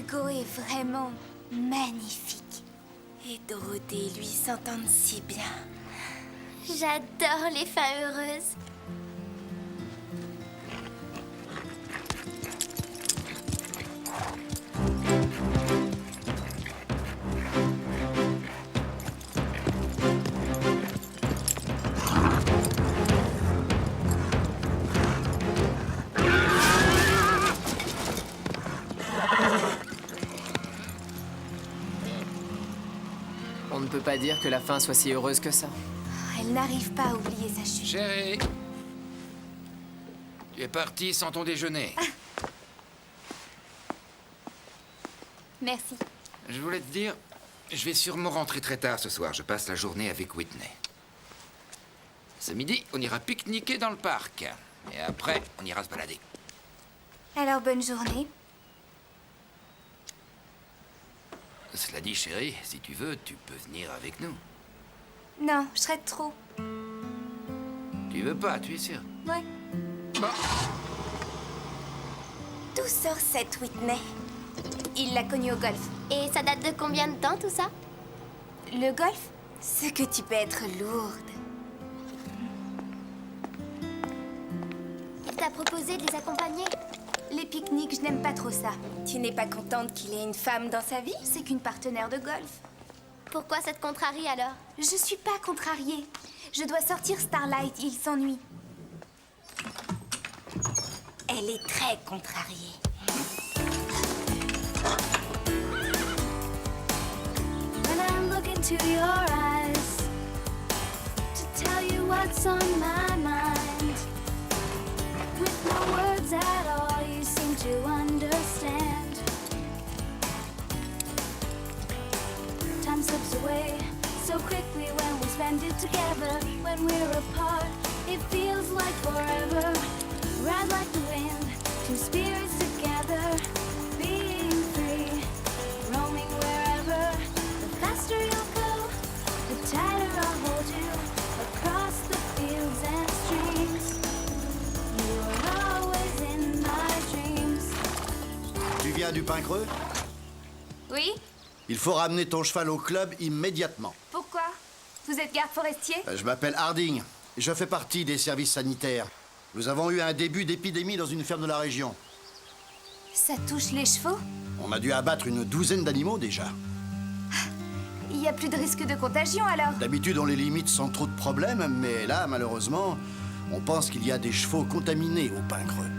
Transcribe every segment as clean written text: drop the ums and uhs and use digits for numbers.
Hugo est vraiment magnifique. Et Dorothée et lui s'entendent si bien. J'adore les fins heureuses. On ne peut pas dire que la fin soit si heureuse que ça. Elle n'arrive pas à oublier sa chute. Chérie, tu es partie sans ton déjeuner. Merci. Je voulais te dire, je vais sûrement rentrer très tard ce soir. Je passe la journée avec Whitney. Ce midi, on ira pique-niquer dans le parc. Et après, on ira se balader. Alors, bonne journée. Cela dit, chérie, si tu veux, tu peux venir avec nous. Non, je serais trop. Tu veux pas, tu es sûr? Ouais. Bon. D'où sort cette Whitney? Il l'a connue au golf. Et ça date de combien de temps tout ça? Le golf? Ce que tu peux être lourde. Il t'a proposé de les accompagner? Les pique-niques, je n'aime pas trop ça. Tu n'es pas contente qu'il ait une femme dans sa vie? C'est qu'une partenaire de golf. Pourquoi ça te contrarie alors? Je suis pas contrariée. Je dois sortir Starlight, il s'ennuie. Elle est très contrariée. When I look into your eyes to tell you what's on my mind, with no words at all, you seem to understand. Time slips away so quickly when we spend it together. When we're apart, it feels like forever. Ride like the wind, two spirits together, being free, roaming wherever. The faster you'll go, the tighter I'll hold you, across the fields and streams. You are always in my dreams. Tu viens du Pin Creux? Oui? Il faut ramener ton cheval au club immédiatement. Pourquoi? Vous êtes garde forestier? Je m'appelle Harding. Je fais partie des services sanitaires. Nous avons eu un début d'épidémie dans une ferme de la région. Ça touche les chevaux? On a dû abattre une douzaine d'animaux déjà. Il n'y a plus de risque de contagion alors? D'habitude, on les limite sans trop de problèmes, mais là, malheureusement, on pense qu'il y a des chevaux contaminés au Pin Creux.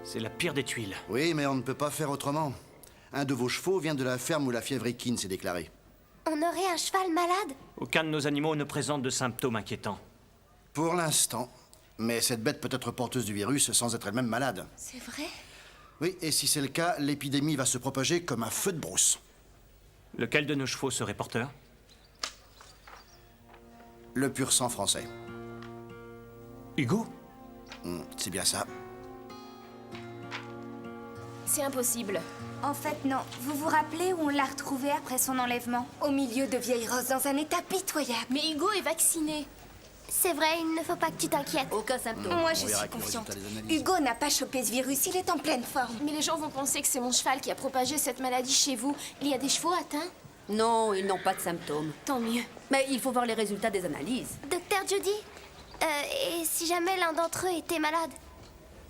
C'est la pire des tuiles. Oui, mais on ne peut pas faire autrement. Un de vos chevaux vient de la ferme où la fièvre équine s'est déclarée. On aurait un cheval malade? Aucun de nos animaux ne présente de symptômes inquiétants. Pour l'instant. Mais cette bête peut être porteuse du virus sans être elle-même malade. C'est vrai? Oui, et si c'est le cas, l'épidémie va se propager comme un feu de brousse. Lequel de nos chevaux serait porteur? Le pur sang français. Hugo? C'est bien ça. C'est impossible. En fait, non. Vous vous rappelez où on l'a retrouvé après son enlèvement? Au milieu de vieilles roses dans un état pitoyable. Mais Hugo est vacciné. C'est vrai, il ne faut pas que tu t'inquiètes. Aucun symptôme. Moi, On je verra suis avec le confiante. résultat des analyses. Hugo n'a pas chopé ce virus, il est en pleine forme. Mais les gens vont penser que c'est mon cheval qui a propagé cette maladie chez vous. Il y a des chevaux atteints? Non, ils n'ont pas de symptômes. Tant mieux. Mais il faut voir les résultats des analyses. Docteur Judy, et si jamais l'un d'entre eux était malade?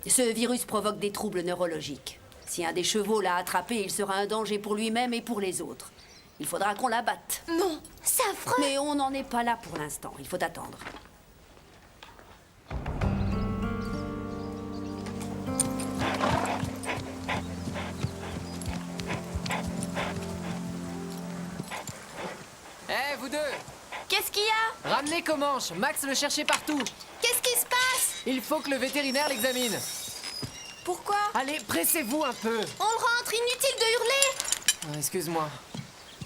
Ce virus provoque des troubles neurologiques. Si un des chevaux l'a attrapé, il sera un danger pour lui-même et pour les autres. Il faudra qu'on l'abatte. Non. C'est affreux! Mais on n'en est pas là pour l'instant. Il faut attendre. Hé, vous deux! Qu'est-ce qu'il y a? Ramenez Comanche, Max le cherchait partout. Qu'est-ce qui se passe? Il faut que le vétérinaire l'examine. Pourquoi? Allez, pressez-vous un peu. On le rentre, inutile de hurler! Ah, excuse-moi,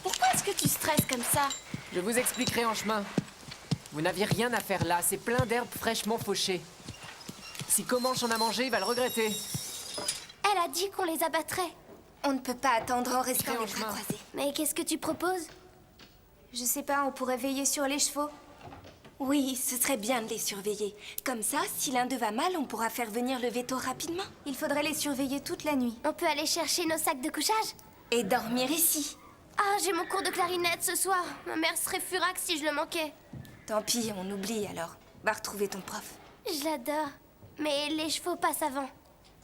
Pourquoi est-ce que tu stresses comme ça? je vous expliquerai en chemin. Vous n'aviez rien à faire là, c'est plein d'herbes fraîchement fauchées. Si Comanche en a mangé, il va le regretter. Elle a dit qu'on les abattrait. On ne peut pas attendre en restant Et en les bras chemin. croisés. Mais qu'est-ce que tu proposes? Je sais pas, on pourrait veiller sur les chevaux. Oui, ce serait bien de les surveiller. Comme ça, si l'un d'eux va mal, on pourra faire venir le veto rapidement. Il faudrait les surveiller toute la nuit. On peut aller chercher nos sacs de couchage? Et dormir ici. Ah, j'ai mon cours de clarinette ce soir. Ma mère serait furax si je le manquais. Tant pis, on oublie alors. Va retrouver ton prof. Je l'adore. Mais les chevaux passent avant.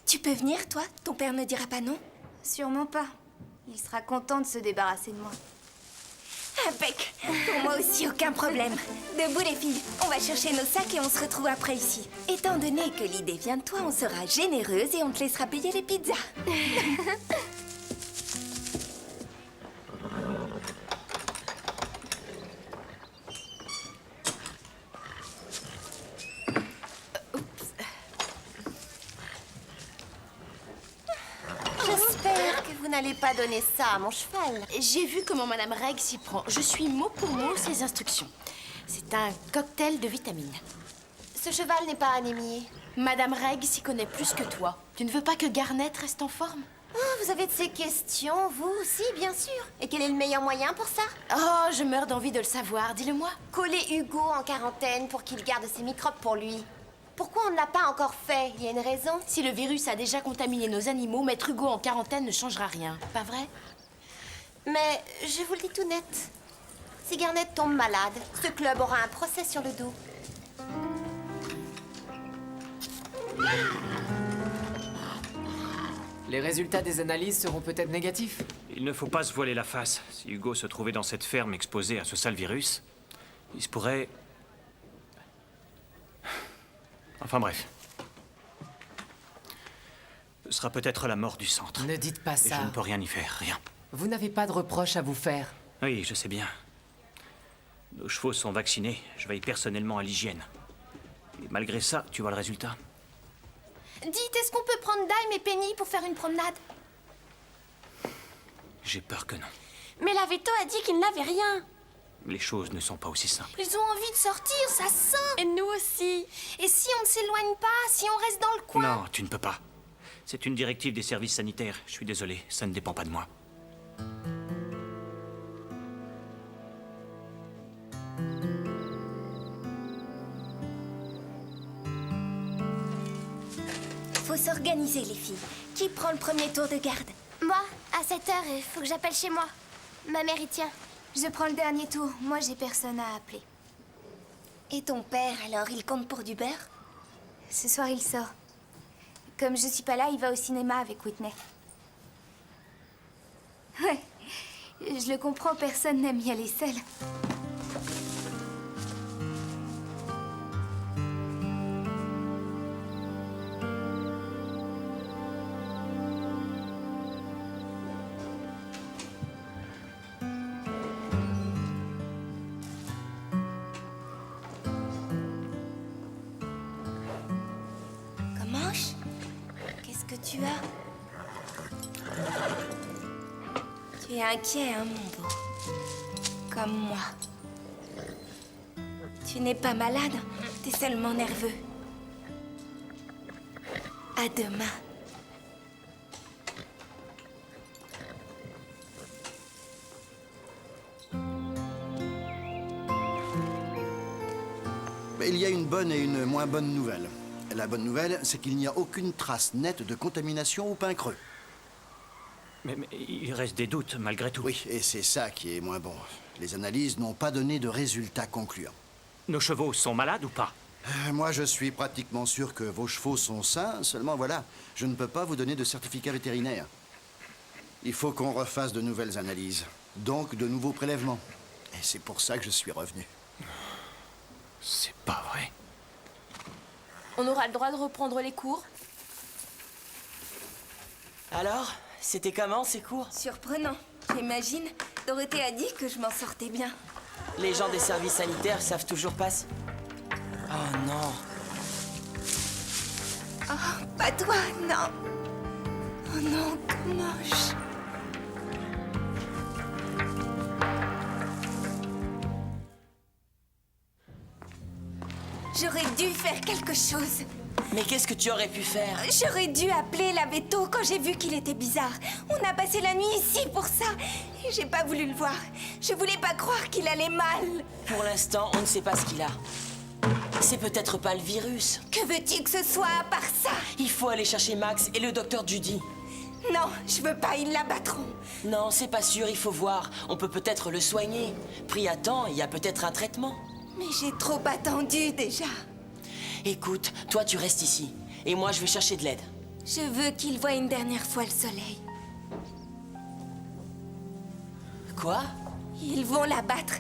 Tu peux venir, toi? Ton père ne dira pas non? Sûrement pas. Il sera content de se débarrasser de moi. Impec. Pour moi aussi, aucun problème. Debout les filles, on va chercher nos sacs et on se retrouve après ici. Étant donné que l'idée vient de toi, on sera généreuse et on te laissera payer les pizzas. J'espère que vous n'allez pas donner ça à mon cheval. J'ai vu comment Madame Reg s'y prend. Je suis mot pour mot ses instructions. C'est un cocktail de vitamines. Ce cheval n'est pas anémié. Madame Reg s'y connaît plus que toi. Tu ne veux pas que Garnet reste en forme? Oh, vous avez de ces questions, vous aussi, bien sûr. Et quel est le meilleur moyen pour ça? Oh, je meurs d'envie de le savoir. Dis-le-moi. Coller Hugo en quarantaine pour qu'il garde ses microbes pour lui. Pourquoi on ne l'a pas encore fait? Il y a une raison? Si le virus a déjà contaminé nos animaux, mettre Hugo en quarantaine ne changera rien. Pas vrai? Mais je vous le dis tout net. Si Garnet tombe malade, ce club aura un procès sur le dos. Les résultats des analyses seront peut-être négatifs. Il ne faut pas se voiler la face. Si Hugo se trouvait dans cette ferme exposée à ce sale virus, il se pourrait... Enfin bref. Ce sera peut-être la mort du centre. Ne dites pas Et ça. je ne peux rien y faire, rien. Vous n'avez pas de reproches à vous faire. Oui, je sais bien. Nos chevaux sont vaccinés. Je veille personnellement à l'hygiène. Et malgré ça, tu vois le résultat? Dites, est-ce qu'on peut prendre Dime et Penny pour faire une promenade? J'ai peur que non. Mais la veto a dit qu'il n'avait rien. Les choses ne sont pas aussi simples. Ils ont envie de sortir, ça sent. Et nous aussi. Et si on ne s'éloigne pas, si on reste dans le coin? Non, tu ne peux pas. C'est une directive des services sanitaires. Je suis désolé, ça ne dépend pas de moi. Faut s'organiser, les filles. Qui prend le premier tour de garde? Moi, à 7 heures, il faut que j'appelle chez moi. Ma mère y tient. Je prends le dernier tour. Moi, j'ai personne à appeler. Et ton père, alors, il compte pour du beurre? Ce soir, il sort. Comme je suis pas là, il va au cinéma avec Whitney. Ouais, je le comprends, personne n'aime y aller seul. Comanche, qu'est-ce que tu as? Tu es inquiet, hein, mon beau? Comme moi. Tu n'es pas malade, t'es seulement nerveux. À demain. Mais il y a une bonne et une moins bonne nouvelle. La bonne nouvelle, c'est qu'il n'y a aucune trace nette de contamination au pin creux. Mais il reste des doutes, malgré tout. Oui, et c'est ça qui est moins bon. Les analyses n'ont pas donné de résultats concluants. Nos chevaux sont malades ou pas? Moi, je suis pratiquement sûr que vos chevaux sont sains, seulement voilà, je ne peux pas vous donner de certificat vétérinaire. Il faut qu'on refasse de nouvelles analyses, donc de nouveaux prélèvements. Et c'est pour ça que je suis revenu. C'est pas vrai. On aura le droit de reprendre les cours? Alors, c'était comment ces cours? Surprenant. J'imagine, Dorothée a dit que je m'en sortais bien. Les gens des services sanitaires savent toujours pas si... Oh non. Oh, pas toi, non. Oh non, Comanche. J'aurais dû faire quelque chose. Mais qu'est-ce que tu aurais pu faire? J'aurais dû appeler la veto quand j'ai vu qu'il était bizarre. On a passé la nuit ici pour ça. Et j'ai pas voulu le voir. Je voulais pas croire qu'il allait mal. Pour l'instant, on ne sait pas ce qu'il a. C'est peut-être pas le virus. Que veux-tu que ce soit à part ça? Il faut aller chercher Max et le docteur Judy. Non, je veux pas, ils l'abattront. Non, c'est pas sûr, il faut voir. On peut peut-être le soigner. Pris à temps, il y a peut-être un traitement. Mais j'ai trop attendu déjà. Écoute, toi tu restes ici. Et moi je vais chercher de l'aide. Je veux qu'il voie une dernière fois le soleil. Quoi? Ils vont l'abattre.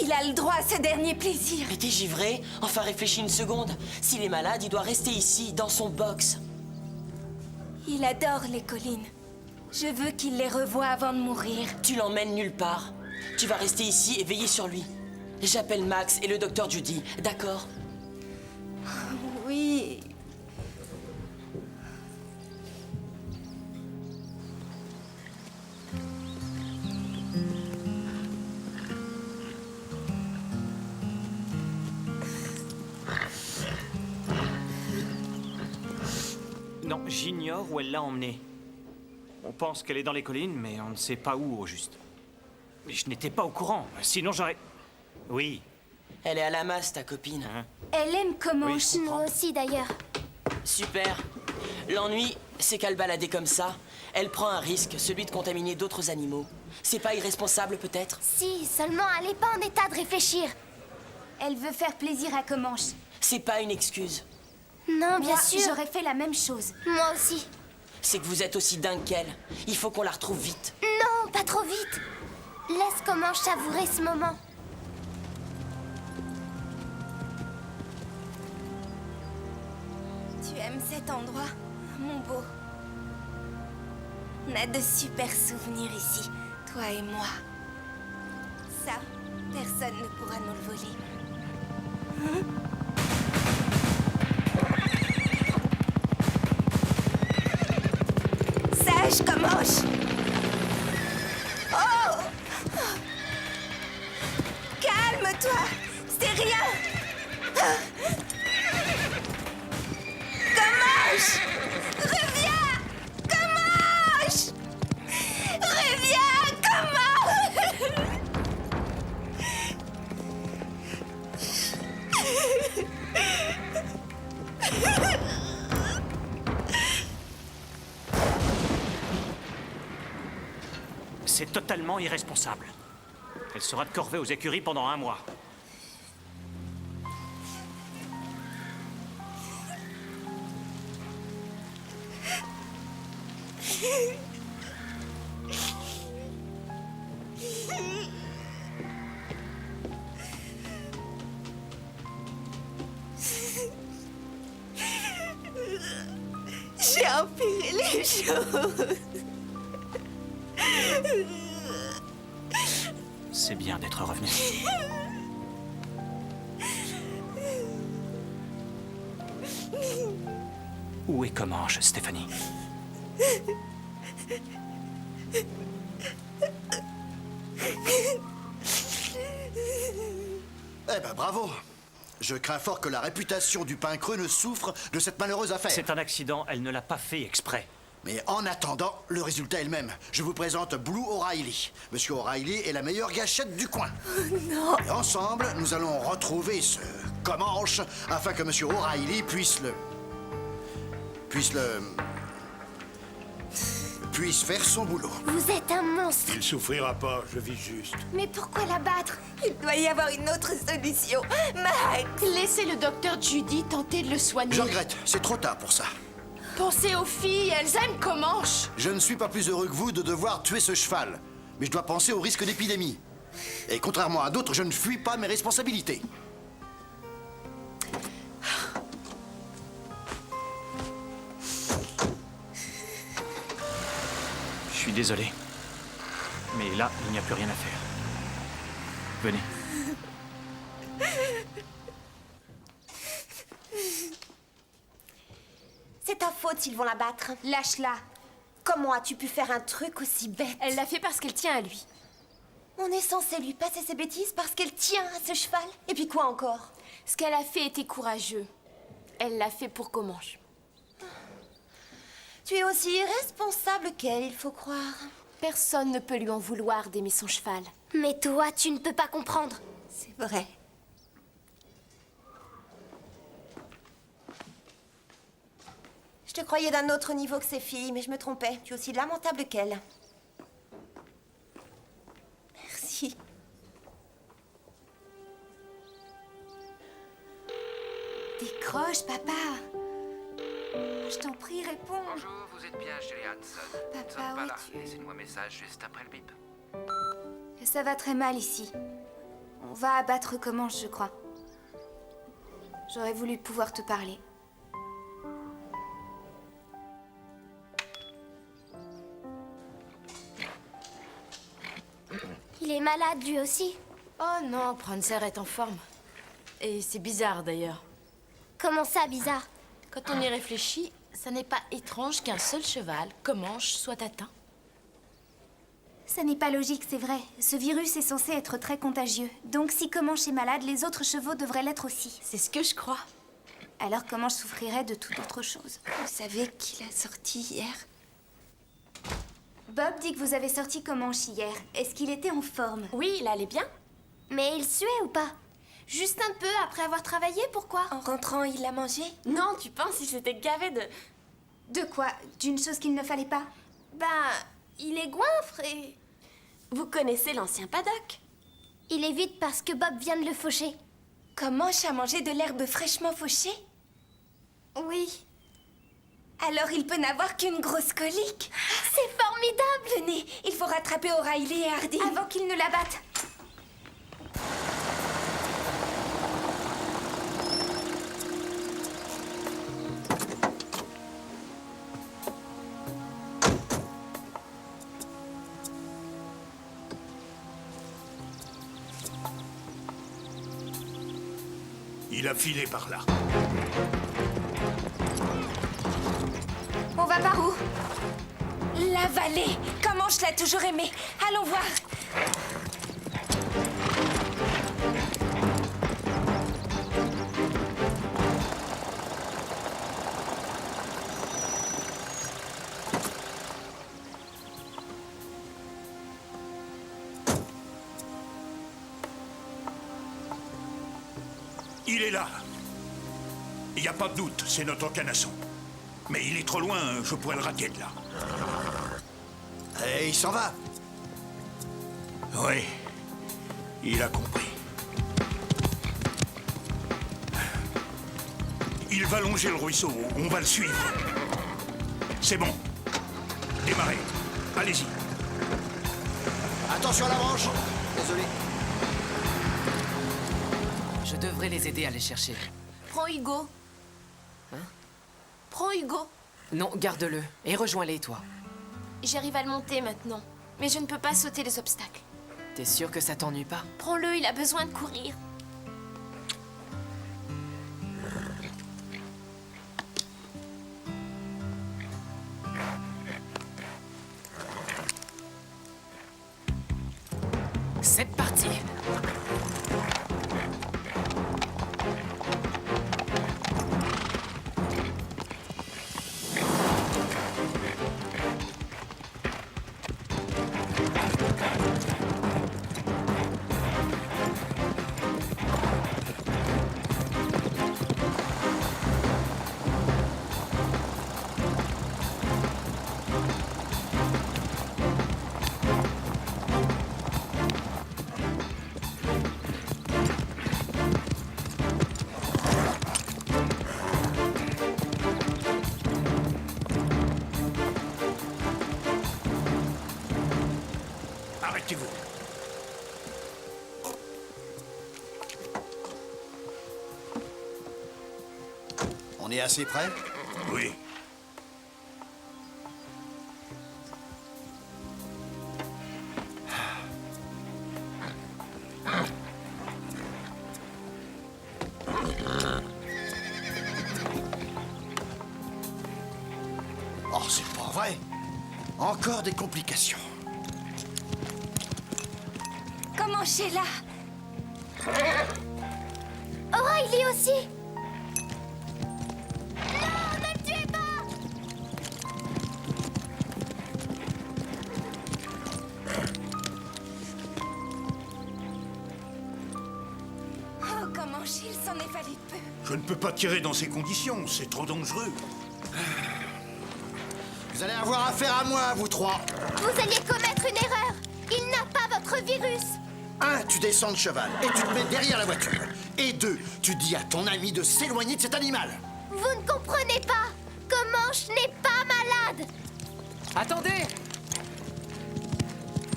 Il a le droit à ce dernier plaisir. Mais t'es givré? Enfin réfléchis une seconde. S'il est malade, il doit rester ici, dans son box. Il adore les collines. Je veux qu'il les revoie avant de mourir. Tu l'emmènes nulle part. Tu vas rester ici et veiller sur lui. J'appelle Max et le docteur Judy, d'accord? Oui. Non, j'ignore où elle l'a emmenée. On pense qu'elle est dans les collines, mais on ne sait pas où au juste. Mais je n'étais pas au courant, sinon j'aurais... Oui. Elle est à la masse, ta copine. Hein? Elle aime Comanche. Oui, Moi aussi, d'ailleurs. Super. L'ennui, c'est qu'à le balader comme ça, elle prend un risque, celui de contaminer d'autres animaux. C'est pas irresponsable, peut-être? Si, seulement elle n'est pas en état de réfléchir. Elle veut faire plaisir à Comanche. C'est pas une excuse. Non, bien Moi, sûr. j'aurais fait la même chose. Moi aussi. C'est que vous êtes aussi dingue qu'elle. Il faut qu'on la retrouve vite. Non, pas trop vite. Laisse Comanche savourer ce moment. Tu aimes cet endroit, mon beau? On a de super souvenirs ici, toi et moi. Ça, personne ne pourra nous le voler. Sage, Comanche! Oh! Calme-toi! C'est rien! Comanche! Reviens! Comanche! Reviens! Comanche! C'est totalement irresponsable. Elle sera de corvée aux écuries pendant 1 mois. J'ai empiré les choses. C'est bien d'être revenu. Où est Comanche, Stéphanie? Eh ben bravo. Je crains fort que la réputation du pain creux ne souffre de cette malheureuse affaire. C'est un accident, elle ne l'a pas fait exprès. Mais en attendant, le résultat est le même. Je vous présente Blue O'Reilly. Monsieur O'Reilly est la meilleure gâchette du coin. Non. Et ensemble, nous allons retrouver ce Comanche afin que Monsieur O'Reilly puisse faire son boulot. Vous êtes un monstre. Il souffrira pas, je vis juste. Mais pourquoi l'abattre? Il doit y avoir une autre solution. Max! Laissez le docteur Judy tenter de le soigner. Je regrette, c'est trop tard pour ça. Pensez aux filles, elles aiment Comanche. Je ne suis pas plus heureux que vous de devoir tuer ce cheval. Mais je dois penser au risque d'épidémie. Et contrairement à d'autres, je ne fuis pas mes responsabilités. Je suis désolé. Mais là, il n'y a plus rien à faire. Venez. C'est ta faute s'ils vont la battre. Lâche-la. Comment as-tu pu faire un truc aussi bête? Elle l'a fait parce qu'elle tient à lui. On est censé lui passer ses bêtises parce qu'elle tient à ce cheval. Et puis quoi encore? Ce qu'elle a fait était courageux. Elle l'a fait pour Comanche. Tu es aussi irresponsable qu'elle, il faut croire. Personne ne peut lui en vouloir d'aimer son cheval. Mais toi, tu ne peux pas comprendre. C'est vrai. Je te croyais d'un autre niveau que ces filles, mais je me trompais. Tu es aussi lamentable qu'elle. Merci. Décroche, papa. Je t'en prie, réponds. Bonjour, vous êtes bien chez les Hanson. Papa, Nous ne sommes pas où là. es-tu? Laissez-moi un message juste après le bip. Ça va très mal ici. On va abattre Comanche, je crois. J'aurais voulu pouvoir te parler. Il est malade, lui aussi. Oh non, Prancer est en forme. Et c'est bizarre d'ailleurs. Comment ça, bizarre? Quand on y réfléchit, ça n'est pas étrange qu'un seul cheval, Comanche, soit atteint. Ça n'est pas logique, c'est vrai. Ce virus est censé être très contagieux. Donc si Comanche est malade, les autres chevaux devraient l'être aussi. C'est ce que je crois. Alors Comanche souffrirait de toute autre chose. Vous savez qu'il a sorti hier? Bob dit que vous avez sorti Comanche hier. Est-ce qu'il était en forme? Oui, il allait bien. Mais il suait ou pas? Juste un peu après avoir travaillé, pourquoi? En rentrant, il l'a mangé? Non, tu penses, il s'était gavé de... De quoi? D'une chose qu'il ne fallait pas? Ben, il est goinfre et... Vous connaissez l'ancien paddock? Il est vide parce que Bob vient de le faucher. Comanche a mangé de l'herbe fraîchement fauchée? Oui. Alors il peut n'avoir qu'une grosse colique. C'est formidable! Venez, il faut rattraper O'Reilly et Harding. Avant qu'il ne la batte. Il a filé par là. On va par où? La vallée. Comanche l'a toujours aimé. Allons voir. Il est là. Il n'y a pas de doute, c'est notre canasson. Mais il est trop loin, je pourrais le rater de là. Et il s'en va. Oui, il a compris. Il va longer le ruisseau, on va le suivre. C'est bon. Démarrez. Allez-y. Attention à la branche. Désolé. Je devrais les aider à les chercher. Prends Hugo. Hein? Prends Hugo. Non, garde-le. Et rejoins-les, toi. J'arrive à le monter maintenant. Mais je ne peux pas sauter les obstacles. T'es sûr que ça t'ennuie pas? Prends-le, il a besoin de courir. C'est parti! Arrêtez-vous. On est assez près? Oui. Oh, c'est pas vrai. Encore des complications. Comment Sheila? Oh, il est aussi. Non, ne le tuez pas. Oh, comment Sheila s'en est fallu de peu. Je ne peux pas tirer dans ces conditions, c'est trop dangereux. Vous allez avoir affaire à moi, vous trois. Vous alliez commettre une erreur. Il n'a pas votre virus. 1, tu descends de cheval et tu te mets derrière la voiture. Et 2, tu dis à ton ami de s'éloigner de cet animal. Vous ne comprenez pas. Comanche n'est pas malade. Attendez!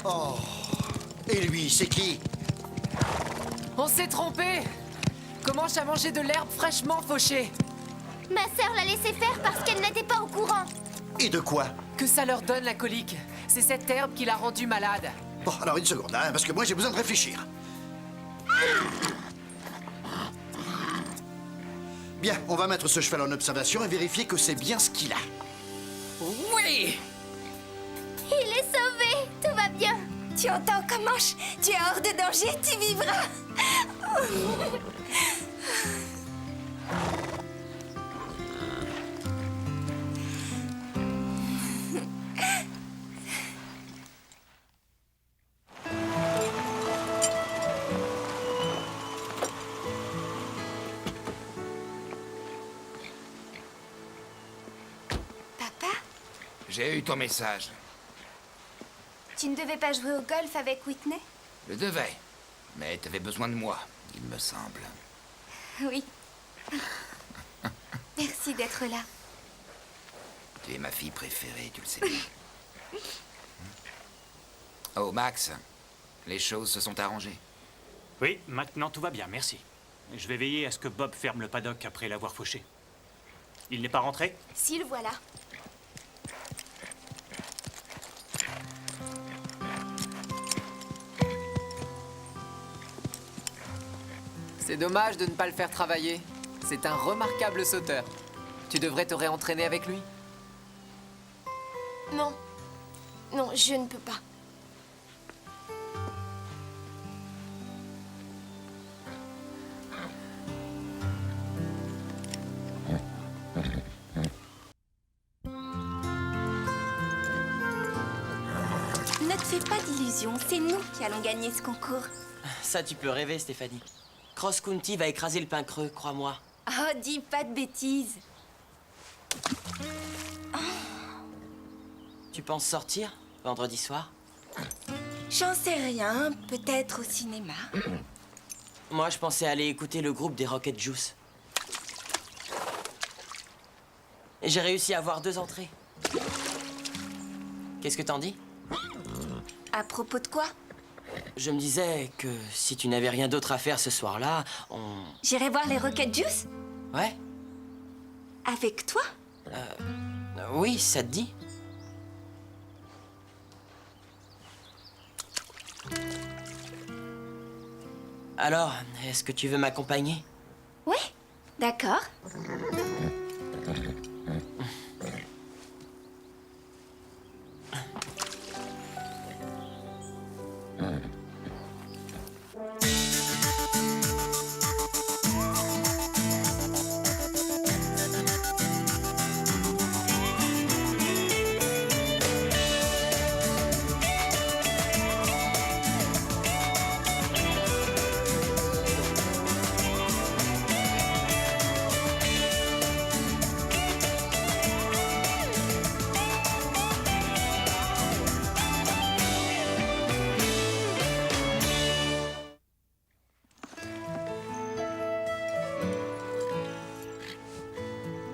Oh. Et lui, c'est qui? On s'est trompé! Comanche a mangé de l'herbe fraîchement fauchée. Ma sœur l'a laissé faire parce qu'elle n'était pas au courant. Et de quoi? Que ça leur donne la colique. C'est cette herbe qui l'a rendu malade. Bon, alors une seconde, hein, parce que moi j'ai besoin de réfléchir. Bien, on va mettre ce cheval en observation et vérifier que c'est bien ce qu'il a. Oui! Il est sauvé. Tout va bien. Tu entends, Comanche? Tu es hors de danger, tu vivras. Papa, J'ai eu ton message. tu ne devais pas jouer au golf avec Whitney? Je devais. Mais t'avais besoin de moi, il me semble. Oui. Merci d'être là. Tu es ma fille préférée, tu le sais bien. Oh, Max, les choses se sont arrangées. Oui, maintenant tout va bien, merci. Je vais veiller à ce que Bob ferme le paddock après l'avoir fauché. Il n'est pas rentré? Si, le voilà. C'est dommage de ne pas le faire travailler. C'est un remarquable sauteur. Tu devrais te réentraîner avec lui. Non. Non, je ne peux pas. Ne te fais pas d'illusions, c'est nous qui allons gagner ce concours. Ça, tu peux rêver, Stéphanie. Cross County va écraser le pain creux, crois-moi. Oh, dis pas de bêtises. Tu penses sortir vendredi soir? J'en sais rien, peut-être au cinéma. Moi, je pensais aller écouter le groupe des Rocket Juice. Et j'ai réussi à avoir 2 entrées. Qu'est-ce que t'en dis? À propos de quoi? Je me disais que si tu n'avais rien d'autre à faire ce soir-là, on... J'irai voir les Rocket Juice? Ouais? Avec toi? Oui, ça te dit? Alors, est-ce que tu veux m'accompagner? Oui, d'accord.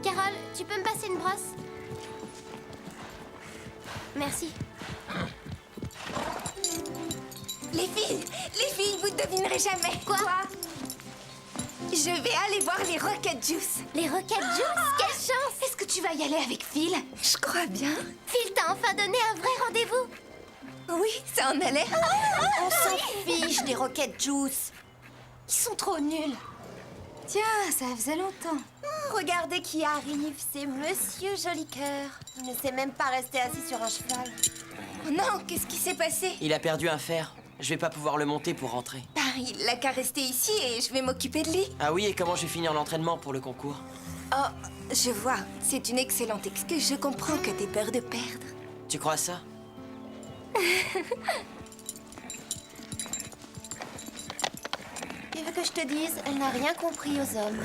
Carole, tu peux me passer une brosse? Merci. Les filles, vous ne devinerez jamais. Quoi? Je vais aller voir les Rocket Juice. Les Rocket Juice? Quelle chance! Est-ce que tu vas y aller avec Phil? Je crois bien. Phil t'a enfin donné un vrai rendez-vous. Oui, ça en allait. On s'en fiche des Rocket Juice. Ils sont trop nuls. Tiens, ça faisait longtemps. Regardez qui arrive, c'est Monsieur Jolicoeur. Il ne sait même pas rester assis sur un cheval. Oh non, qu'est-ce qui s'est passé? Il a perdu un fer. Je vais pas pouvoir le monter pour rentrer. Bah, il l'a qu'à rester ici et je vais m'occuper de lui. Ah oui, et comment je vais finir l'entraînement pour le concours? Oh, je vois. C'est une excellente excuse. Je comprends que t'aies peur de perdre. Tu crois ça? Tu veux que je te dise, elle n'a rien compris aux hommes.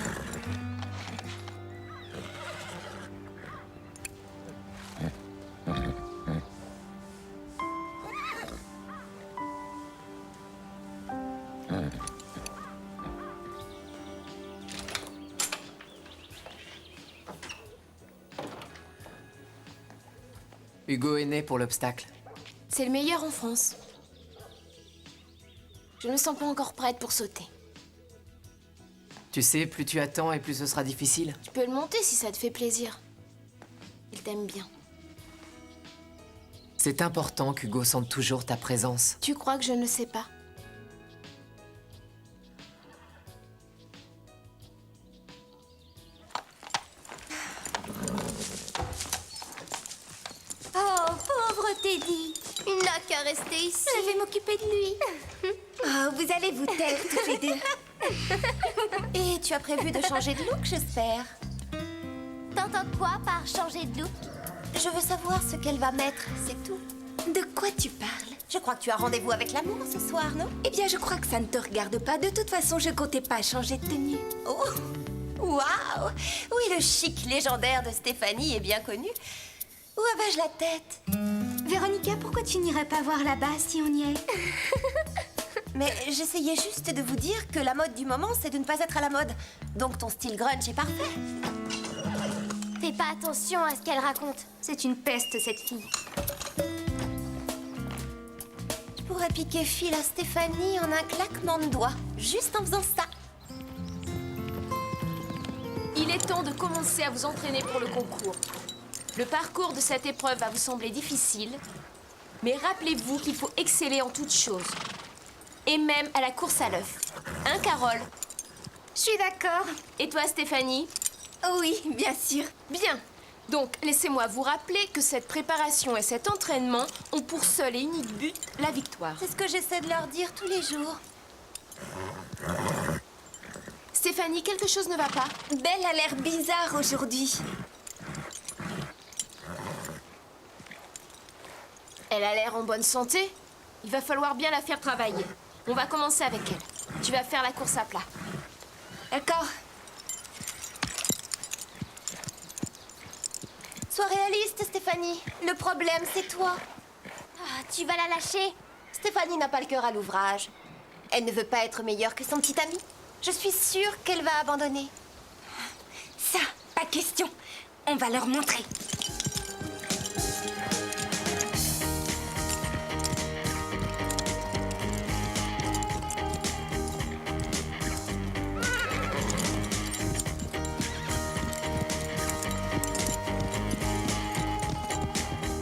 Hugo est né pour l'obstacle. C'est le meilleur en France. Je ne me sens pas encore prête pour sauter. Tu sais, plus tu attends et plus ce sera difficile. Tu peux le monter si ça te fait plaisir. Il t'aime bien. C'est important qu'Hugo sente toujours ta présence. Tu crois que je ne sais pas? Oh, pauvre Teddy. Il n'a qu'à rester ici. Je vais m'occuper de lui. Oh, vous allez vous taire tous les deux. Et tu as prévu de changer de look, j'espère. T'entends quoi par changer de look? Je veux savoir ce qu'elle va mettre, c'est tout. De quoi tu parles? Je crois que tu as rendez-vous avec l'amour ce soir, non? Eh bien, je crois que ça ne te regarde pas. De toute façon, je comptais pas changer de tenue. Oh, waouh! Oui, le chic légendaire de Stéphanie est bien connu. Où avais-je la tête? Véronica, pourquoi tu n'irais pas voir là-bas si on y est? Mais j'essayais juste de vous dire que la mode du moment, c'est de ne pas être à la mode. Donc ton style grunge est parfait. Fais pas attention à ce qu'elle raconte. C'est une peste, cette fille. Je pourrais piquer fil à Stéphanie en un claquement de doigts, juste en faisant ça. Il est temps de commencer à vous entraîner pour le concours. Le parcours de cette épreuve va vous sembler difficile, mais rappelez-vous qu'il faut exceller en toutes choses. Et même à la course à l'œuf. Hein, Carole? Je suis d'accord. Et toi, Stéphanie? Oui, bien sûr. Bien. Donc, laissez-moi vous rappeler que cette préparation et cet entraînement ont pour seul et unique but la victoire. C'est ce que j'essaie de leur dire tous les jours. Stéphanie, quelque chose ne va pas? Belle a l'air bizarre aujourd'hui. Elle a l'air en bonne santé. Il va falloir bien la faire travailler. On va commencer avec elle. Tu vas faire la course à plat. D'accord. Sois réaliste, Stéphanie. Le problème, c'est toi. Ah, tu vas la lâcher? Stéphanie n'a pas le cœur à l'ouvrage. Elle ne veut pas être meilleure que son petit ami. Je suis sûre qu'elle va abandonner. Ça, pas question. On va leur montrer.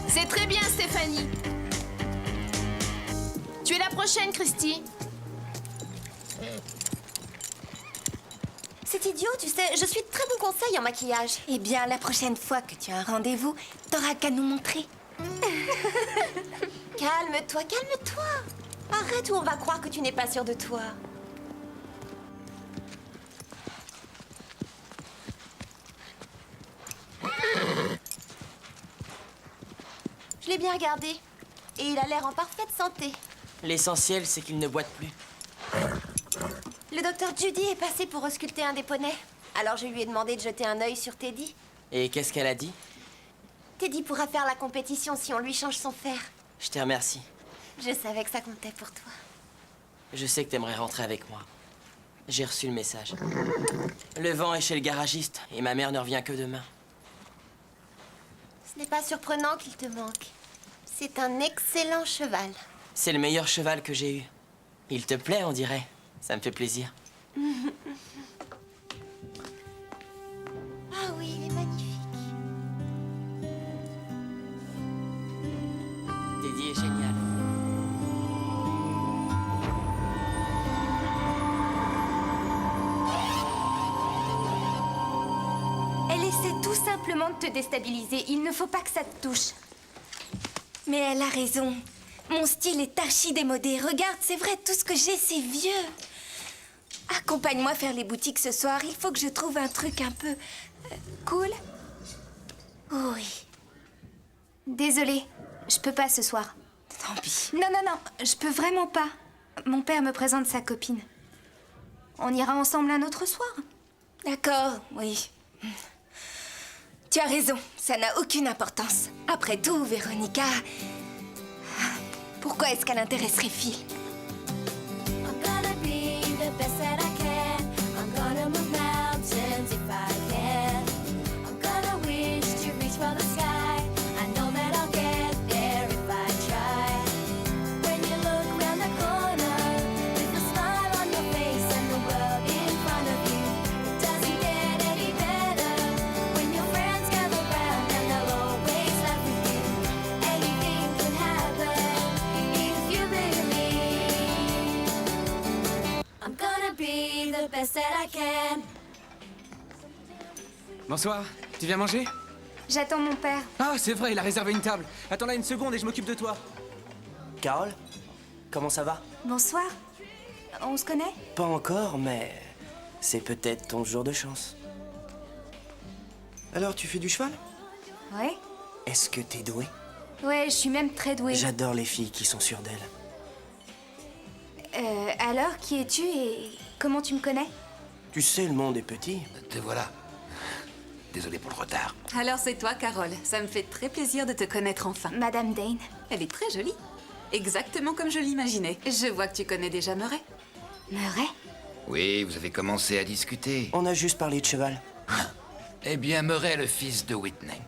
C'est très bien, Stéphanie. Tu es la prochaine, Christy. C'est idiot, tu sais, je suis de très bon conseil en maquillage. Eh bien, la prochaine fois que tu as un rendez-vous, t'auras qu'à nous montrer. Calme-toi, calme-toi. Arrête ou on va croire que tu n'es pas sûre de toi. Je l'ai bien regardé. Et il a l'air en parfaite santé. L'essentiel, c'est qu'il ne boite plus. Le docteur Judy est passé pour ausculter un des poneys. Alors je lui ai demandé de jeter un œil sur Teddy. Et qu'est-ce qu'elle a dit? Teddy pourra faire la compétition si on lui change son fer. Je te remercie. Je savais que ça comptait pour toi. Je sais que t'aimerais rentrer avec moi. J'ai reçu le message. Le vent est chez le garagiste et ma mère ne revient que demain. Ce n'est pas surprenant qu'il te manque. C'est un excellent cheval. C'est le meilleur cheval que j'ai eu. Il te plaît, on dirait. Ça me fait plaisir. Ah oui, il est magnifique. Teddy est génial. Elle essaie tout simplement de te déstabiliser. Il ne faut pas que ça te touche. Mais elle a raison. Mon style est archi démodé. Regarde, c'est vrai, tout ce que j'ai, c'est vieux. Accompagne-moi faire les boutiques ce soir. Il faut que je trouve un truc un peu... cool. Oui. Désolée, je peux pas ce soir. Tant pis. Non, non, non, je peux vraiment pas. Mon père me présente sa copine. On ira ensemble un autre soir. D'accord, oui. Tu as raison, ça n'a aucune importance. Après tout, Véronica... Pourquoi est-ce qu'elle intéresserait Phil? I'm gonna be the best that I can. I'm gonna move mountains if I can. I'm gonna wish to reach for the sky. I know that I'll get there if I try. When you look around the corner with a smile on your face and the world in front of you, it doesn't get any better when your friends gather round and they'll always laugh with you. Anything could happen if you believe. I'm gonna be the best that I can. Bonsoir, tu viens manger? J'attends mon père. Ah, c'est vrai, il a réservé une table. Attends là une seconde et je m'occupe de toi. Carole, comment ça va? Bonsoir. On se connaît? Pas encore, mais c'est peut-être ton jour de chance. Alors, tu fais du cheval? Ouais. Est-ce que t'es douée? Ouais, je suis même très douée. J'adore les filles qui sont sûres d'elles. Alors, qui es-tu et comment tu me connais? Tu sais, le monde est petit. Te voilà. Désolé pour le retard. Alors c'est toi, Carole. Ça me fait très plaisir de te connaître enfin. Madame Dane. Elle est très jolie. Exactement comme je l'imaginais. Je vois que tu connais déjà Murray. Murray? Oui, vous avez commencé à discuter. On a juste parlé de cheval. Eh bien, Murray est le fils de Whitney.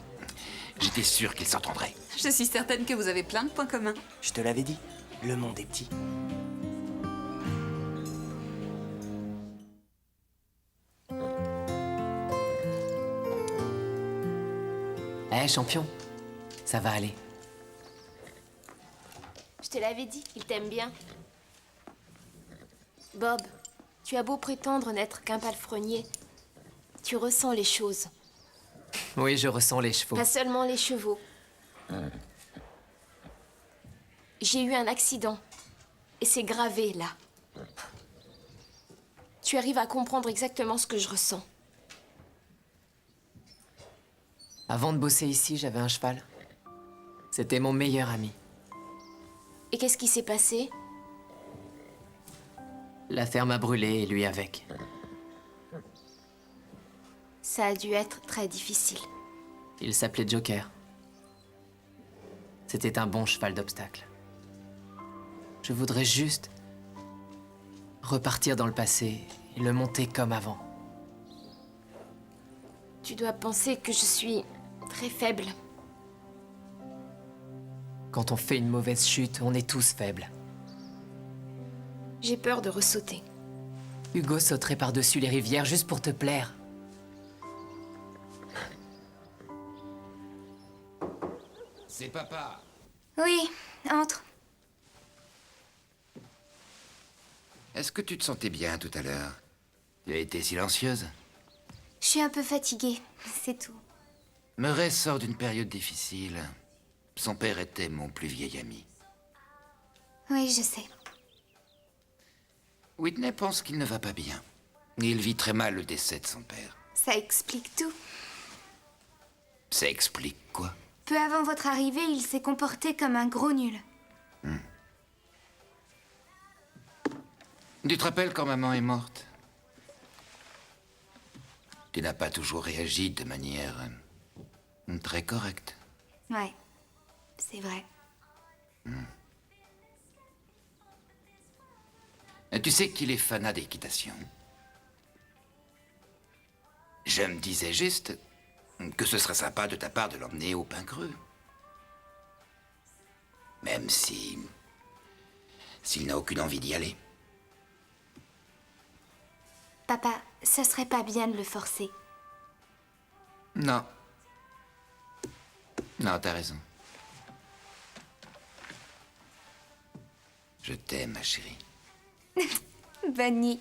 J'étais sûr qu'il s'entendrait. Je suis certaine que vous avez plein de points communs. Je te l'avais dit, le monde est petit. Eh, champion, ça va aller. Je te l'avais dit, il t'aime bien. Bob, tu as beau prétendre n'être qu'un palefrenier, tu ressens les choses, Oui, je ressens les chevaux. pas seulement les chevaux. J'ai eu un accident, et c'est gravé là. Tu arrives à comprendre exactement ce que je ressens. Avant de bosser ici, j'avais un cheval. C'était mon meilleur ami. Et qu'est-ce qui s'est passé? La ferme a brûlé et lui avec. Ça a dû être très difficile. Il s'appelait Joker. C'était un bon cheval d'obstacle. Je voudrais juste repartir dans le passé et le monter comme avant. Tu dois penser que je suis très faible. Quand on fait une mauvaise chute, on est tous faibles. J'ai peur de ressauter. Hugo sauterait par-dessus les rivières juste pour te plaire. C'est papa. Oui, entre. Est-ce que tu te sentais bien tout à l'heure? Tu as été silencieuse? Je suis un peu fatiguée, c'est tout. Murray sort d'une période difficile. Son père était mon plus vieil ami. Oui, je sais. Whitney pense qu'il ne va pas bien. Et il vit très mal le décès de son père. Ça explique tout. Ça explique quoi? Peu avant votre arrivée, il s'est comporté comme un gros nul. Tu te rappelles quand maman est morte? Tu n'as pas toujours réagi de manière très correcte. Ouais, c'est vrai. Tu sais qu'il est fanat d'équitation. Je me disais juste que ce serait sympa de ta part de l'emmener au pain creux. Même si... s'il n'a aucune envie d'y aller. Papa, ce serait pas bien de le forcer. Non. Non, t'as raison. Je t'aime, ma chérie. Bonne nuit.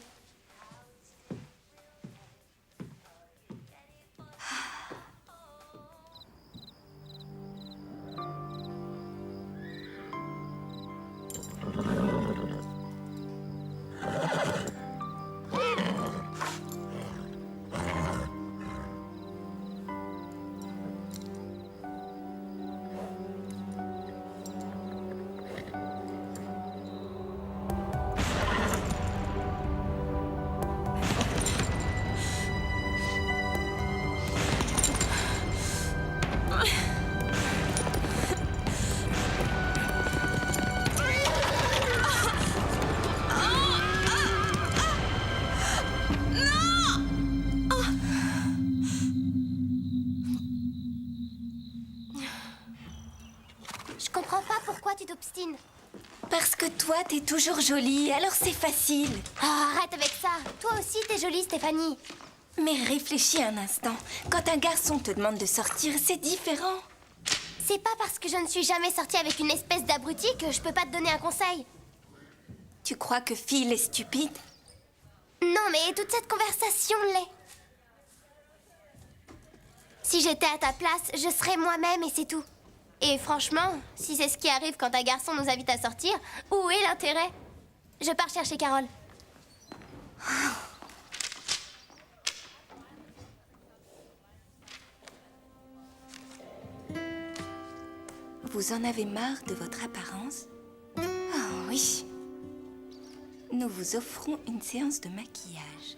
t'obstines? Parce que toi, t'es toujours jolie, alors c'est facile. Oh, arrête avec ça. Toi aussi, t'es jolie, Stéphanie. Mais réfléchis un instant. Quand un garçon te demande de sortir, c'est différent. C'est pas parce que je ne suis jamais sortie avec une espèce d'abruti que je peux pas te donner un conseil. Tu crois que Phil est stupide? Non, mais toute cette conversation l'est. Si j'étais à ta place, je serais moi-même et c'est tout. Et franchement, si c'est ce qui arrive quand un garçon nous invite à sortir, où est l'intérêt? Je pars chercher Carole. Vous en avez marre de votre apparence? Oh oui. Nous vous offrons une séance de maquillage.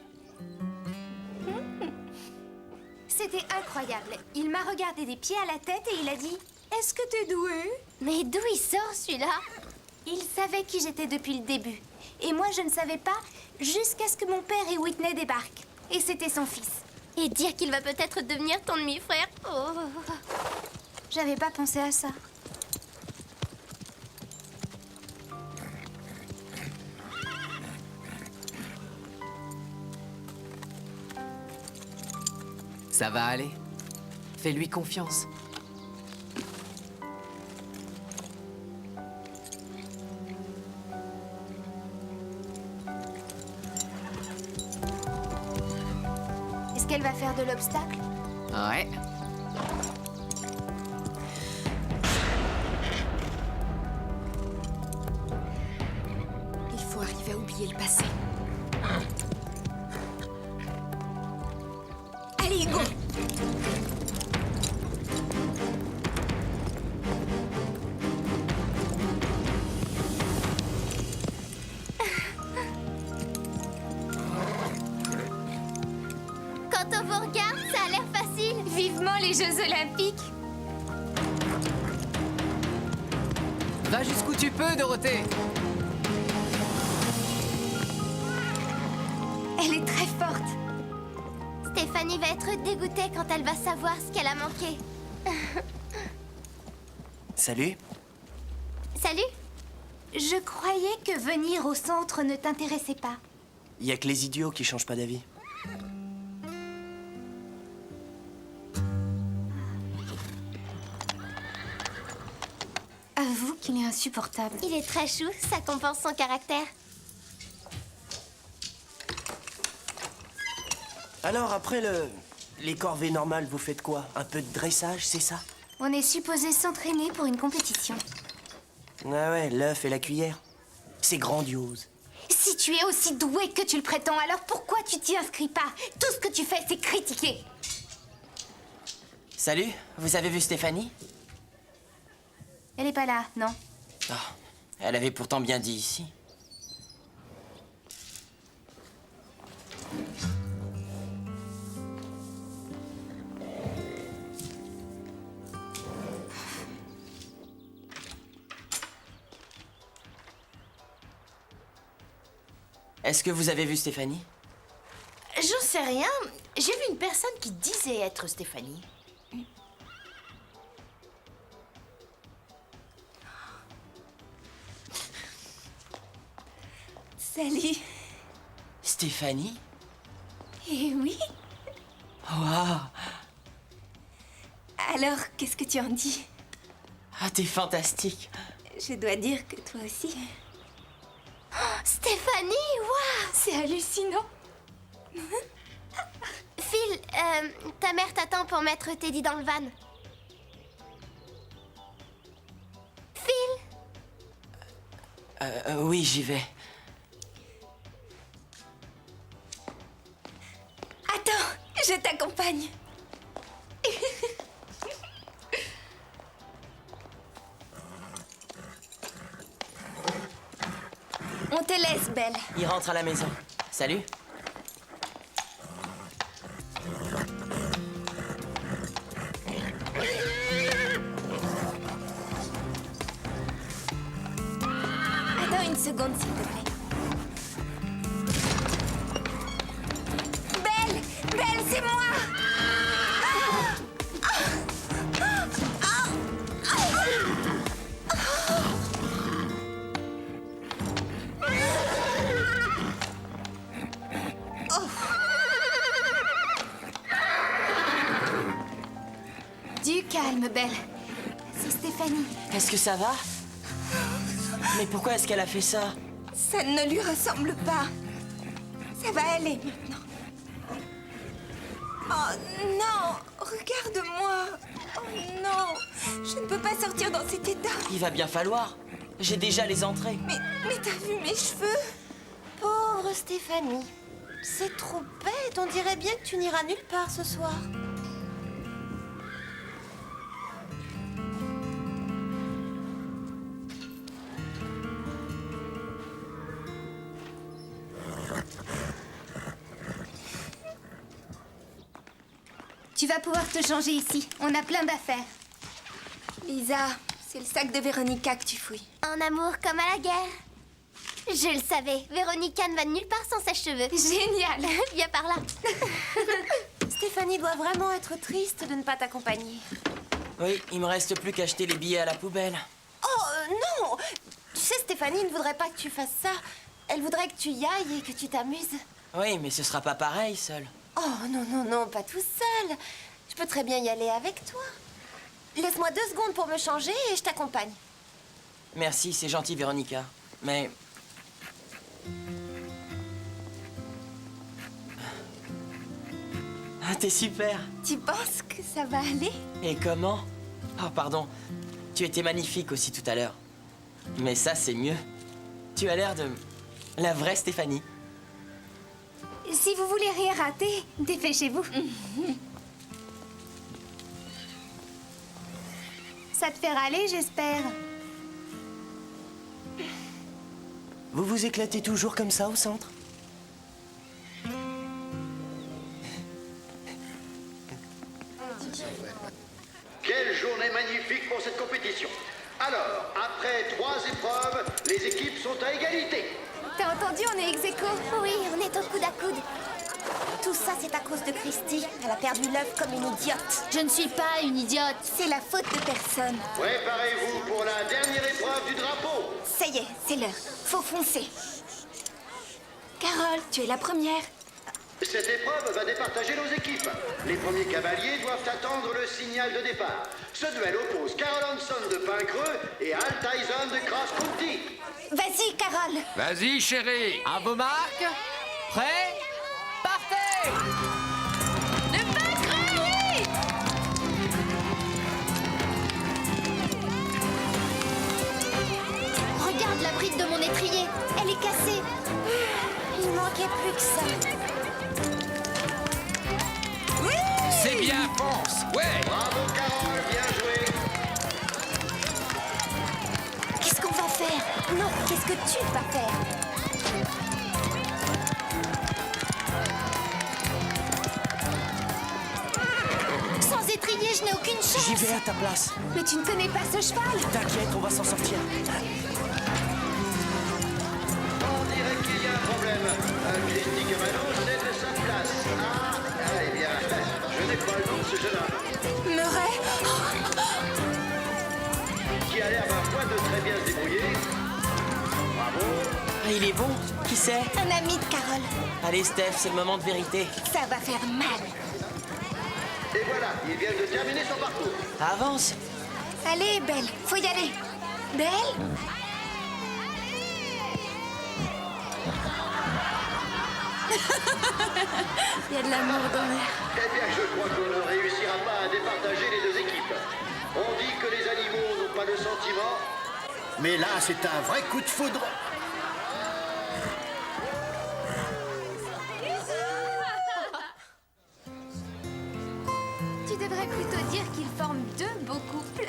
C'était incroyable. Il m'a regardé des pieds à la tête et il a dit « Est-ce que t'es doué ?» Mais d'où il sort celui-là? Il savait qui j'étais depuis le début. Et moi, je ne savais pas jusqu'à ce que mon père et Whitney débarquent. Et c'était son fils. Et dire qu'il va peut-être devenir ton demi-frère. Oh. J'avais pas pensé à ça. Ça va aller. Fais-lui confiance. Est-ce qu'elle va faire de l'obstacle? Ouais. Il faut arriver à oublier le passé. Allez, Hugo! Quand on vous regarde, ça a l'air facile. Vivement les Jeux Olympiques! Va jusqu'où tu peux, Dorothée. Elle est très forte. Stéphanie va être dégoûtée quand elle va savoir ce qu'elle a manqué. Salut. Salut. Je croyais que venir au centre ne t'intéressait pas. Y a que les idiots qui changent pas d'avis. Avoue qu'il est insupportable. Il est très chou, ça compense son caractère. Alors, après les corvées normales, vous faites quoi? Un peu de dressage, c'est ça? On est supposé s'entraîner pour une compétition. Ah ouais, l'œuf et la cuillère. C'est grandiose. Si tu es aussi doué que tu le prétends, alors pourquoi tu t'y inscris pas? Tout ce que tu fais, c'est critiquer. Salut, vous avez vu Stéphanie? Elle est pas là, non? Ah, elle avait pourtant bien dit ici. Est-ce que vous avez vu Stéphanie? J'en sais rien. J'ai vu une personne qui disait être Stéphanie. Salut. Stéphanie? Eh oui. Waouh! Alors, qu'est-ce que tu en dis? Ah, t'es fantastique. Je dois dire que toi aussi. Stéphanie, waouh! C'est hallucinant. Phil, ta mère t'attend pour mettre Teddy dans le van. Phil? Oui, j'y vais. Attends, je t'accompagne. On te laisse, Belle. Il rentre à la maison. Salut. Attends une seconde, s'il te plaît. Belle! Belle, c'est moi! Calme, Belle. C'est Stéphanie. Est-ce que ça va? Mais pourquoi est-ce qu'elle a fait ça? Ça ne lui ressemble pas. Ça va aller maintenant. Oh non! Regarde-moi! Oh non! Je ne peux pas sortir dans cet état. Il va bien falloir. J'ai déjà les entrées. Mais t'as vu mes cheveux? Pauvre Stéphanie. C'est trop bête, on dirait bien que tu n'iras nulle part ce soir. Tu vas pouvoir te changer ici. On a plein d'affaires. Lisa, c'est le sac de Véronica que tu fouilles. En amour comme à la guerre. Je le savais, Véronica ne va nulle part sans sèche-cheveux. Génial. Viens par là. Stéphanie doit vraiment être triste de ne pas t'accompagner. Oui, il me reste plus qu'à jeter les billets à la poubelle. Oh non! Tu sais, Stéphanie ne voudrait pas que tu fasses ça. Elle voudrait que tu y ailles et que tu t'amuses. Oui, mais ce sera pas pareil, seul. Oh non, non, non, pas tout seul. Je peux très bien y aller avec toi. Laisse-moi 2 secondes pour me changer et je t'accompagne. Merci, c'est gentil, Véronica. Mais... Ah, t'es super. Tu penses que ça va aller? Et comment? Oh, pardon. Tu étais magnifique aussi tout à l'heure. Mais ça, c'est mieux. Tu as l'air de... la vraie Stéphanie. Si vous voulez rien rater, dépêchez-vous. Ça te fait râler, j'espère. Vous vous éclatez toujours comme ça au centre? Quelle journée magnifique pour cette compétition. Alors, après 3 épreuves, les équipes sont à égalité. T'as entendu, on est ex-aequo. Oui, on est au coude à coude. Tout ça, c'est à cause de Christy. Elle a perdu l'œuf comme une idiote. Je ne suis pas une idiote. C'est la faute de personne. Préparez-vous pour la dernière épreuve du drapeau. Ça y est, c'est l'heure. Faut foncer. Carole, tu es la première. Cette épreuve va départager nos équipes. Les premiers cavaliers doivent attendre le signal de départ. Ce duel oppose Carole Hanson de Pincreux et Al Tyson de Cross County. Vas-y, Carole. Vas-y, chérie. À vos marques. Prêts? Partez! Regarde la bride de mon étrier. Elle est cassée. Il manquait plus que ça. C'est bien, fonce. Ouais. Bravo, Carole, bien joué. Qu'est-ce qu'on va faire? Non, qu'est-ce que tu vas faire? Sans étrier, je n'ai aucune chance. J'y vais à ta place. Mais tu ne connais pas ce cheval. T'inquiète, on va s'en sortir. On dirait qu'il y a un problème. Christy Camano cède sa place. Eh bien, je n'ai pas le nom de ce jeune homme. Murray. Qui a l'air, ma foi, de très bien se débrouiller. Bravo. Ah, il est bon. Qui c'est? Un ami de Carole. Allez, Steph, c'est le moment de vérité. Ça va faire mal. Et voilà, il vient de terminer son parcours. Avance. Allez, Belle, faut y aller. Belle? Il y a de l'amour dans l'air. Eh bien, je crois qu'on ne réussira pas à départager les 2 équipes. On dit que les animaux n'ont pas de sentiments. Mais là, c'est un vrai coup de foudre. Tu devrais plutôt dire qu'ils forment 2 beaux couples.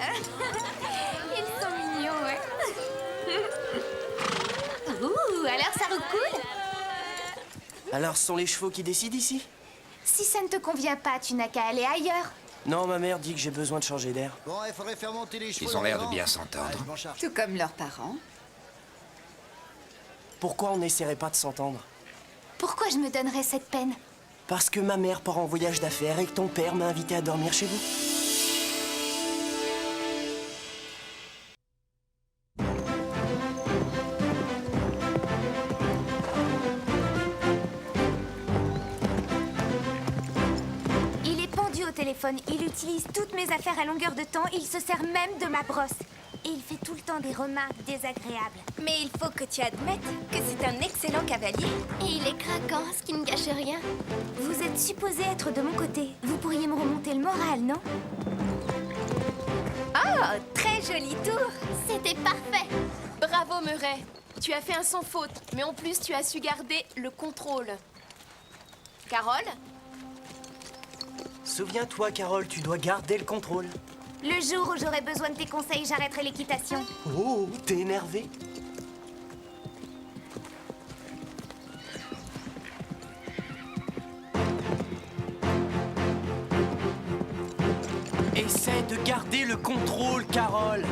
Ils sont mignons, ouais. Ouh, alors ça recoule? Alors, ce sont les chevaux qui décident ici? Si ça ne te convient pas, tu n'as qu'à aller ailleurs. Non, ma mère dit que j'ai besoin de changer d'air. Bon, il faudrait faire monter les chevaux. Ils ont l'air de bien s'entendre. Ouais, je m'en charge. Tout comme leurs parents. Pourquoi on n'essaierait pas de s'entendre? Pourquoi je me donnerais cette peine? Parce que ma mère part en voyage d'affaires et que ton père m'a invité à dormir chez vous. Il est pendu au téléphone. téléphone, il utilise toutes mes affaires à longueur de temps et il se sert même de ma brosse. Et il fait tout le temps des remarques désagréables. Mais il faut que tu admettes que c'est un excellent cavalier. Et il est craquant, ce qui ne gâche rien. Vous êtes supposé être de mon côté. Vous pourriez me remonter le moral, non? Oh, très joli tour. C'était parfait. Bravo, Murray. Tu as fait un sans faute, mais en plus, tu as su garder le contrôle. Carole? Souviens-toi, Carole, tu dois garder le contrôle. Le jour où j'aurai besoin de tes conseils, j'arrêterai l'équitation. Oh, t'es énervé? Essaie de garder le contrôle, Carole.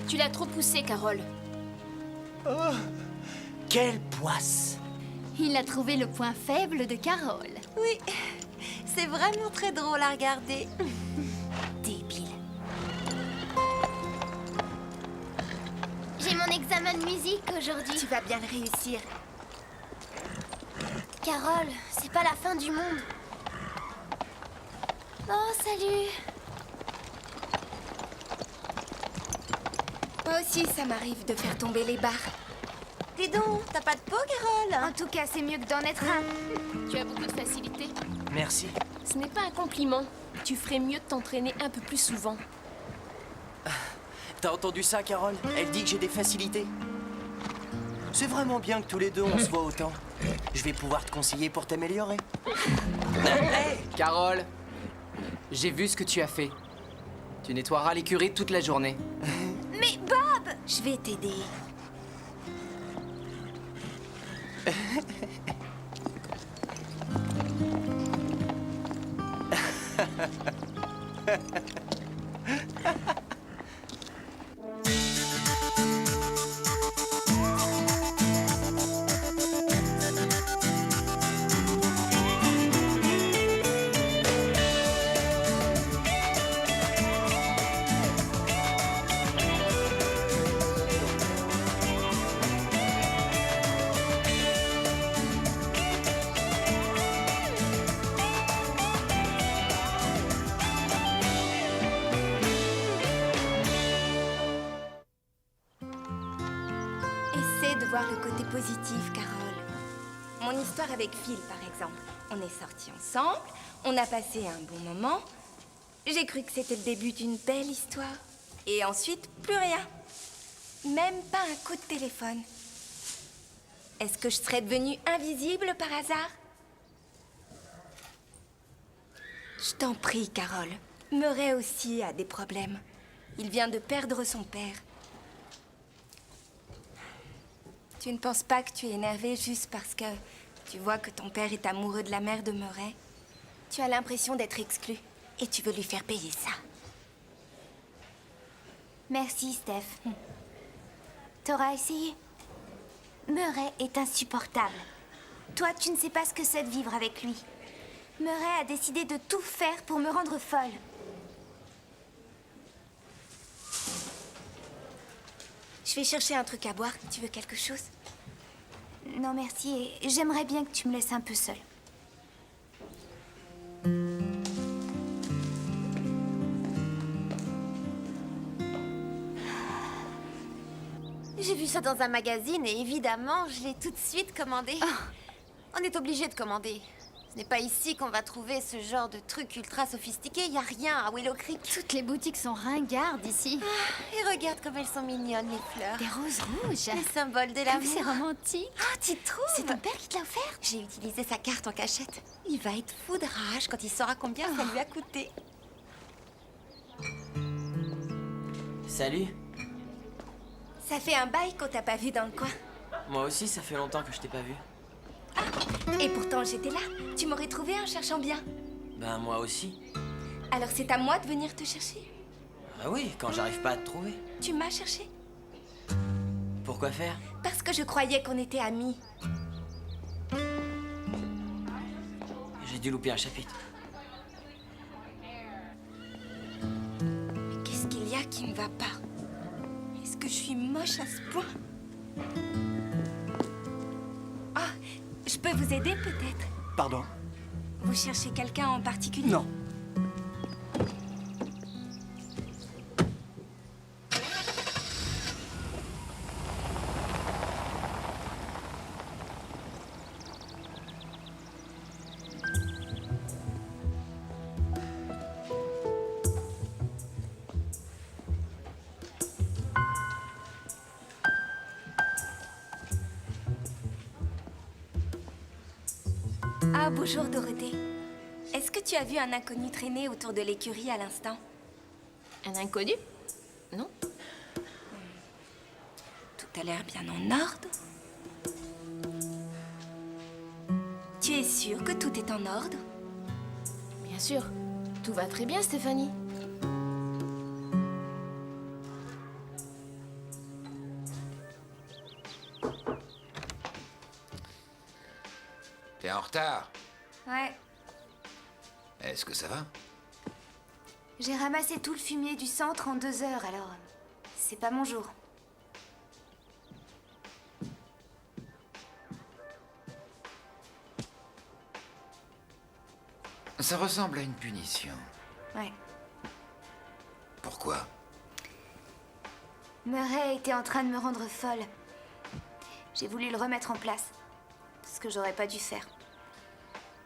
Tu l'as trop poussé, Carole. Oh, quelle poisse! Il a trouvé le point faible de Carole. Oui, c'est vraiment très drôle à regarder. Débile. J'ai mon examen de musique aujourd'hui. Tu vas bien le réussir. Carole, c'est pas la fin du monde. Oh, salut. Moi aussi, ça m'arrive de faire tomber les barres. Dis donc, t'as pas de peau, Carole? En tout cas, c'est mieux que d'en être un. Tu as beaucoup de facilité. Merci. Ce n'est pas un compliment. Tu ferais mieux de t'entraîner un peu plus souvent. T'as entendu ça, Carole? Elle dit que j'ai des facilités. C'est vraiment bien que tous les deux on se voit autant. Je vais pouvoir te conseiller pour t'améliorer. Hey! Carole, j'ai vu ce que tu as fait. Tu nettoieras l'écurie toute la journée. Mais Bob! Je vais t'aider. Essaie de voir le côté positif, Carole. Mon histoire avec Phil, par exemple. On est sortis ensemble, on a passé un bon moment. J'ai cru que c'était le début d'une belle histoire. Et ensuite, plus rien. Même pas un coup de téléphone. Est-ce que je serais devenue invisible par hasard? Je t'en prie, Carole. Murray aussi a des problèmes. Il vient de perdre son père. Tu ne penses pas que tu es énervée juste parce que tu vois que ton père est amoureux de la mère de Murray? Tu as l'impression d'être exclu et tu veux lui faire payer ça. Merci, Steph. T'auras essayé? Murray est insupportable. Toi, tu ne sais pas ce que c'est de vivre avec lui. Murray a décidé de tout faire pour me rendre folle. Je vais chercher un truc à boire. Tu veux quelque chose? Non, merci. Et j'aimerais bien que tu me laisses un peu seule. J'ai vu ça dans un magazine et évidemment, je l'ai tout de suite commandé. On est obligé de commander. Ce n'est pas ici qu'on va trouver ce genre de truc ultra sophistiqué. Il n'y a rien à Willow Creek. Toutes les boutiques sont ringardes ici. Et regarde comme elles sont mignonnes, les fleurs. Des roses rouges. Les symboles de Comme l'amour. c'est romantique. Ah, tu trouves? C'est ton père qui te l'a offert? J'ai utilisé sa carte en cachette. Il va être fou de rage quand il saura combien ça lui a coûté. Salut. Ça fait un bail qu'on t'a pas vu dans le coin. Moi aussi, ça fait longtemps que je t'ai pas vu. Et pourtant, j'étais là. Tu m'aurais trouvé en cherchant bien. Ben, moi aussi. Alors c'est à moi de venir te chercher. Ah oui, quand j'arrive pas à te trouver. Tu m'as cherché Pourquoi faire? parce que je croyais qu'on était amis. J'ai dû louper un chapitre. Mais qu'est-ce qu'il y a qui ne va pas? Est-ce que je suis moche à ce point? Oh, je peux vous aider peut-être? Pardon? Vous cherchez quelqu'un en particulier? Non. Ah, bonjour Dorothée. Est-ce que tu as vu un inconnu traîner autour de l'écurie à l'instant? Un inconnu? Non. Tout a l'air bien en ordre. Tu es sûre que tout est en ordre? Bien sûr. Tout va très bien, Stéphanie. T'es en retard. Ouais. Est-ce que ça va? J'ai ramassé tout le fumier du centre en 2 heures, alors... C'est pas mon jour. Ça ressemble à une punition. Ouais. Pourquoi? Murray était en train de me rendre folle. J'ai voulu le remettre en place. Ce que j'aurais pas dû faire.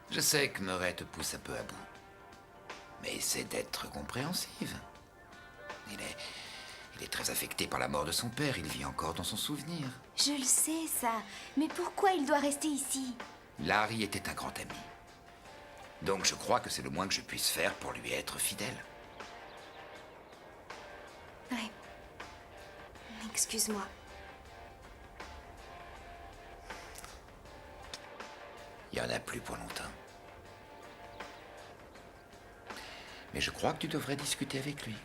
Je sais que Murray te pousse un peu à bout. Mais essaie d'être compréhensive. Il est très affecté par la mort de son père. Il vit encore dans son souvenir. Je le sais, ça. Mais pourquoi il doit rester ici? Larry était un grand ami. Donc je crois que c'est le moins que je puisse faire pour lui être fidèle. Ouais. Excuse-moi. Il n'y en a plus pour longtemps. Mais je crois que tu devrais discuter avec lui.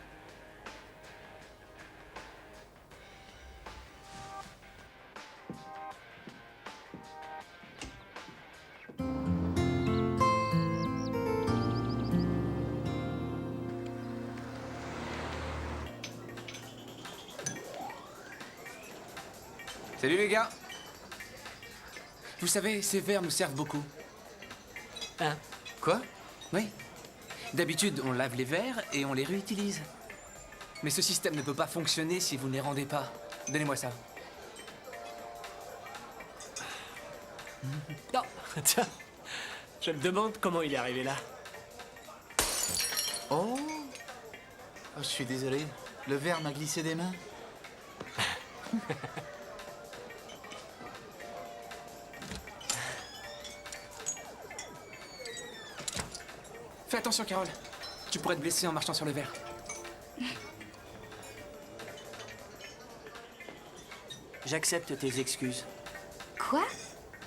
Salut les gars. Vous savez, ces verres nous servent beaucoup. Hein? Quoi? Oui. D'habitude, on lave les verres et on les réutilise. Mais ce système ne peut pas fonctionner si vous ne les rendez pas. Donnez-moi ça. Non. Tiens, je me demande comment il est arrivé là. Oh, je suis désolé. Le verre m'a glissé des mains. Fais attention, Carole. Tu pourrais te blesser en marchant sur le verre. J'accepte tes excuses. Quoi?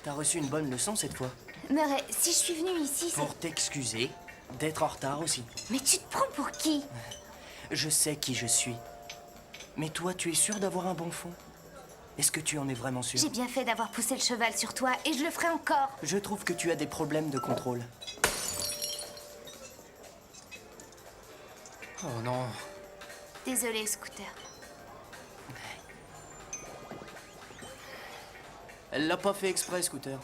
T'as reçu une bonne leçon cette fois. Murray, si je suis venue ici, c'est... Pour t'excuser, d'être en retard aussi. Mais tu te prends pour qui? Je sais qui je suis. Mais toi, tu es sûr d'avoir un bon fond? Est-ce que tu en es vraiment sûr? J'ai bien fait d'avoir poussé le cheval sur toi et je le ferai encore. Je trouve que tu as des problèmes de contrôle. Oh non. Désolée, Scooter. Elle l'a pas fait exprès, Scooter.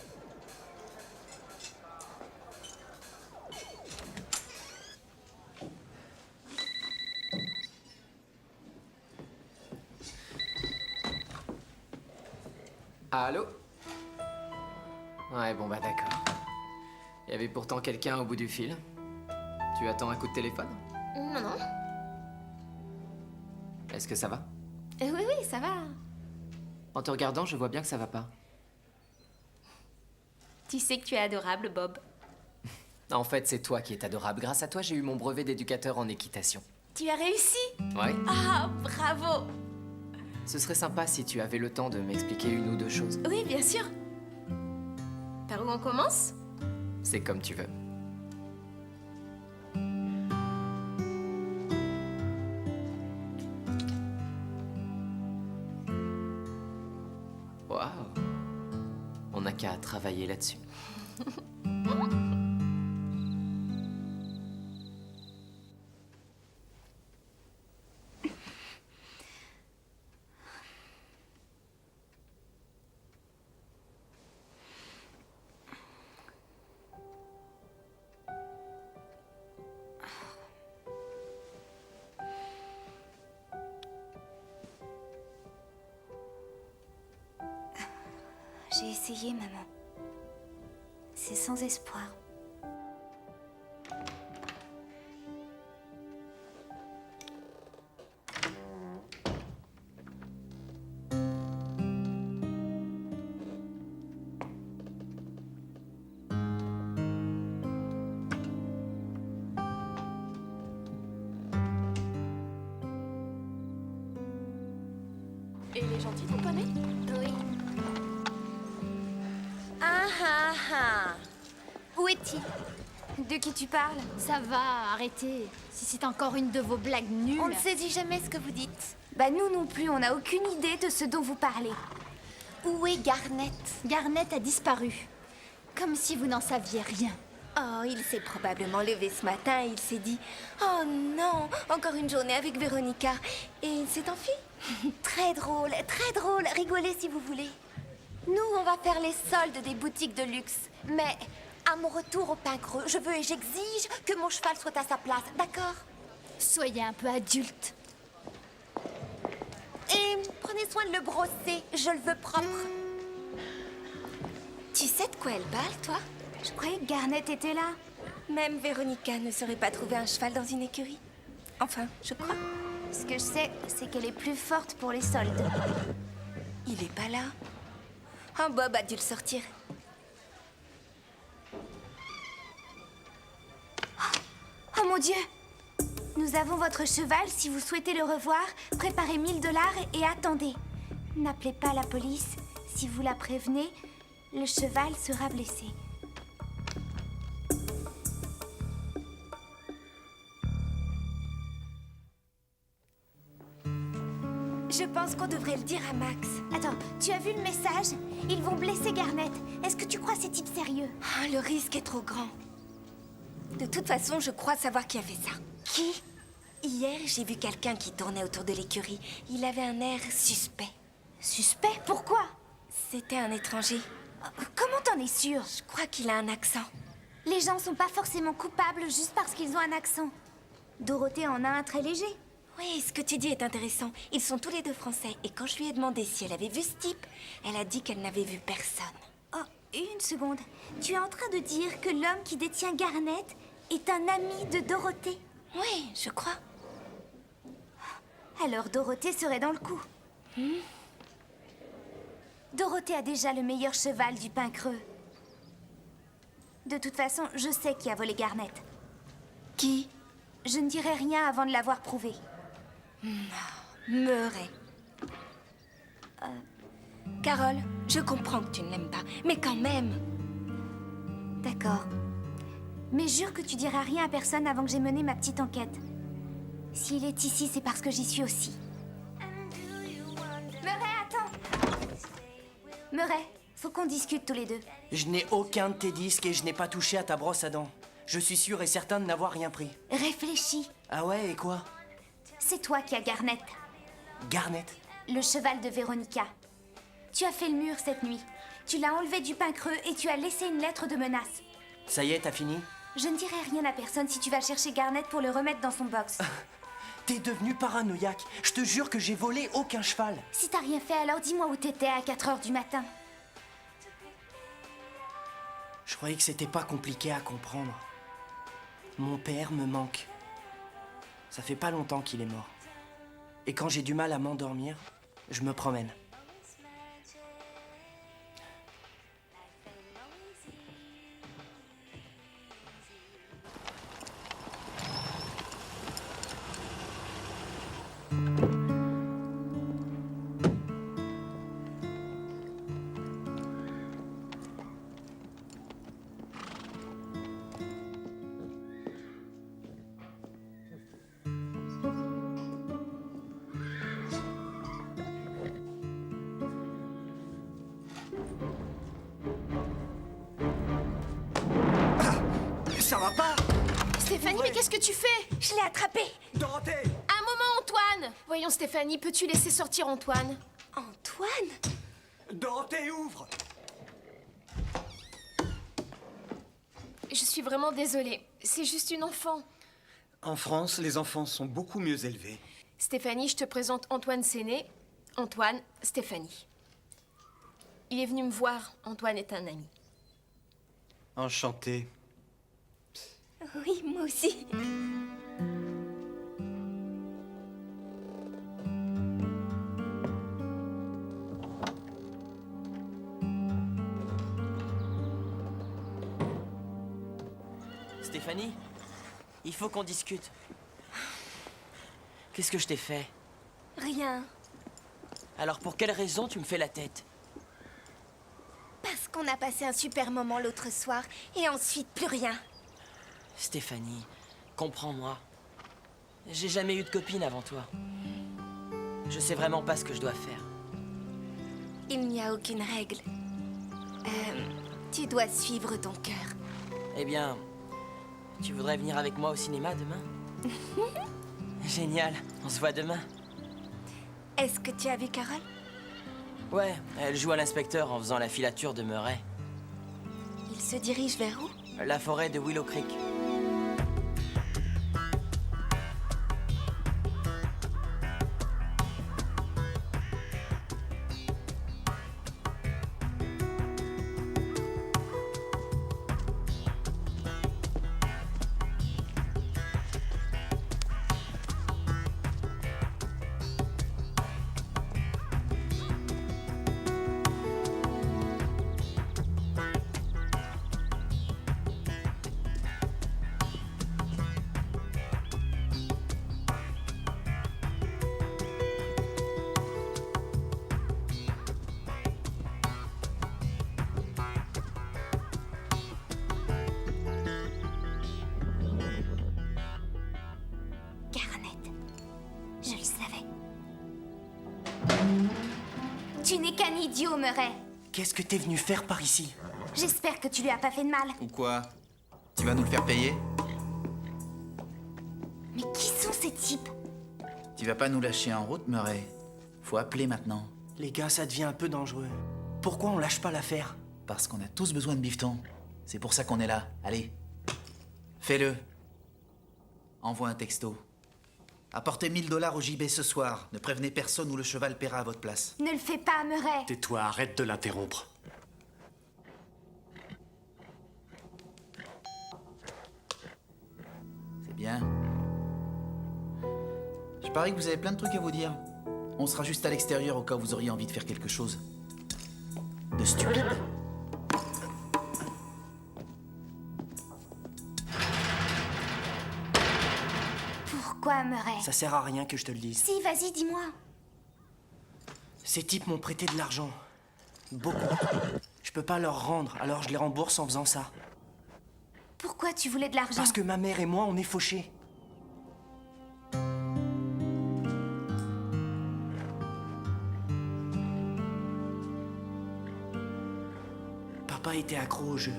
Allô? Ouais, bon bah d'accord. Il y avait pourtant quelqu'un au bout du fil. Tu attends un coup de téléphone? Non, non. Est-ce que ça va? Oui, oui, ça va. En te regardant, je vois bien que ça va pas. Tu sais que tu es adorable, Bob. En fait, c'est toi qui es adorable. Grâce à toi, j'ai eu mon brevet d'éducateur en équitation. Tu as réussi? Ouais. Ah, bravo! Ce serait sympa si tu avais le temps de m'expliquer une ou deux choses. Oui, bien sûr. Par où on commence? C'est comme tu veux. Waouh. On n'a qu'à travailler là-dessus. J'ai essayé, maman. C'est sans espoir. Et il est gentil, ton poney? Oui. Ah ah ah. Où est-il? De qui tu parles? Ça va, arrêtez. Si c'est encore une de vos blagues nulles. On ne saisit jamais ce que vous dites. Bah nous non plus, on n'a aucune idée de ce dont vous parlez. Où est Garnet? Garnet a disparu. Comme si vous n'en saviez rien. Oh, il s'est probablement levé ce matin et il s'est dit « Oh non, encore une journée avec Véronica !» Et il s'est enfui. Très drôle, très drôle. Rigolez si vous voulez. Nous, on va faire les soldes des boutiques de luxe. Mais à mon retour au Pain Creux, je veux et j'exige que mon cheval soit à sa place, d'accord? Soyez un peu adulte. Et prenez soin de le brosser, je le veux propre. Tu sais de quoi elle parle, toi? Je croyais que Garnet était là. Même Véronica ne saurait pas trouver un cheval dans une écurie. Enfin, je crois. Ce que je sais, c'est qu'elle est plus forte pour les soldes. Il est pas là. Oh, Bob a dû le sortir. Oh mon Dieu! Nous avons votre cheval. Si vous souhaitez le revoir, préparez 1000 $ et attendez. N'appelez pas la police. Si vous la prévenez, le cheval sera blessé. Je pense qu'on devrait le dire à Max. Attends, tu as vu le message? Ils vont blesser Garnet. Est-ce que tu crois ces types sérieux? Ah, le risque est trop grand. De toute façon, je crois savoir qui a fait ça. Qui? Hier, j'ai vu quelqu'un qui tournait autour de l'écurie. Il avait un air suspect. Suspect? Pourquoi? C'était un étranger. Comment t'en es sûre? Je crois qu'il a un accent. Les gens sont pas forcément coupables juste parce qu'ils ont un accent. Dorothée en a un très léger. Oui, ce que tu dis est intéressant. Ils sont tous les deux français. Et quand je lui ai demandé si elle avait vu ce type, elle a dit qu'elle n'avait vu personne. Oh, une seconde. Tu es en train de dire que l'homme qui détient Garnet est un ami de Dorothée? Oui, je crois. Alors Dorothée serait dans le coup. Dorothée a déjà le meilleur cheval du Pain Creux. De toute façon, je sais qui a volé Garnet. Qui? Je ne dirai rien avant de l'avoir prouvé. Murray. Carole, je comprends que tu ne l'aimes pas, mais quand même. D'accord. Mais jure que tu diras rien à personne avant que j'ai mené ma petite enquête. S'il est ici, c'est parce que j'y suis aussi. Murray, attends! Murray, faut qu'on discute tous les deux. Je n'ai aucun de tes disques et je n'ai pas touché à ta brosse à dents. Je suis sûr et certain de n'avoir rien pris. Réfléchis. Ah ouais, et quoi? C'est toi qui as Garnet. Garnet? Le cheval de Véronica. Tu as fait le mur cette nuit. Tu l'as enlevé du Pain Creux et tu as laissé une lettre de menace. Ça y est, t'as fini? Je ne dirai rien à personne si tu vas chercher Garnet pour le remettre dans son box. T'es devenu paranoïaque. Je te jure que j'ai volé aucun cheval. Si t'as rien fait, alors dis-moi où t'étais à 4 h du matin. Je croyais que c'était pas compliqué à comprendre. Mon père me manque. Ça fait pas longtemps qu'il est mort. Et quand j'ai du mal à m'endormir, je me promène. Ça va pas? Stéphanie, mais qu'est-ce que tu fais? Je l'ai attrapé. Dorothée! Un moment, Antoine! Voyons, Stéphanie, peux-tu laisser sortir Antoine? Antoine? Dorothée, ouvre! Je suis vraiment désolée. C'est juste une enfant. En France, les enfants sont beaucoup mieux élevés. Stéphanie, je te présente Antoine Séné. Antoine, Stéphanie. Il est venu me voir. Antoine est un ami. Enchanté. Oui, moi aussi. Stéphanie, il faut qu'on discute. Qu'est-ce que je t'ai fait? Rien. Alors pour quelle raison tu me fais la tête? Parce qu'on a passé un super moment l'autre soir et ensuite plus rien. Stéphanie, comprends-moi. J'ai jamais eu de copine avant toi. Je sais vraiment pas ce que je dois faire. Il n'y a aucune règle. Tu dois suivre ton cœur. Eh bien, tu voudrais venir avec moi au cinéma demain? Génial, on se voit demain. Est-ce que tu as vu Carole? Ouais, elle joue à l'inspecteur en faisant la filature de Murray. Il se dirige vers où? La forêt de Willow Creek. Je le savais. Tu n'es qu'un idiot, Murray. Qu'est-ce que t'es venu faire par ici? J'espère que tu lui as pas fait de mal. Ou quoi? Tu vas nous le faire payer? Mais qui sont ces types? Tu vas pas nous lâcher en route, Murray. Faut appeler maintenant. Les gars, ça devient un peu dangereux. Pourquoi on lâche pas l'affaire? Parce qu'on a tous besoin de bifton. C'est pour ça qu'on est là. Allez. Fais-le. Envoie un texto. Apportez 1000 $ au JB ce soir. Ne prévenez personne ou le cheval paiera à votre place. Ne le fais pas, Murray. Tais-toi, arrête de l'interrompre. C'est bien. Je parie que vous avez plein de trucs à vous dire. On sera juste à l'extérieur au cas où vous auriez envie de faire quelque chose. De stupide. Pourquoi, Murray? Ça sert à rien que je te le dise. Si, vas-y, dis-moi. Ces types m'ont prêté de l'argent. Beaucoup. Je peux pas leur rendre, alors je les rembourse en faisant ça. Pourquoi tu voulais de l'argent? Parce que ma mère et moi, on est fauchés. Papa était accro au jeu.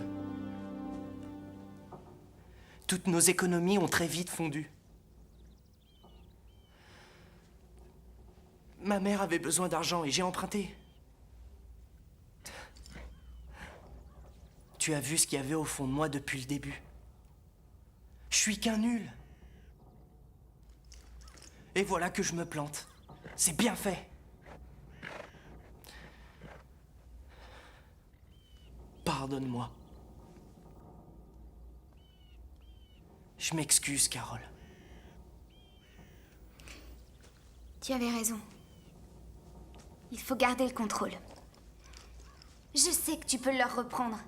Toutes nos économies ont très vite fondu. Ma mère avait besoin d'argent et j'ai emprunté. Tu as vu ce qu'il y avait au fond de moi depuis le début. Je suis qu'un nul. Et voilà que je me plante. C'est bien fait. Pardonne-moi. Je m'excuse, Carole. Tu avais raison. Il faut garder le contrôle. Je sais que tu peux leur reprendre.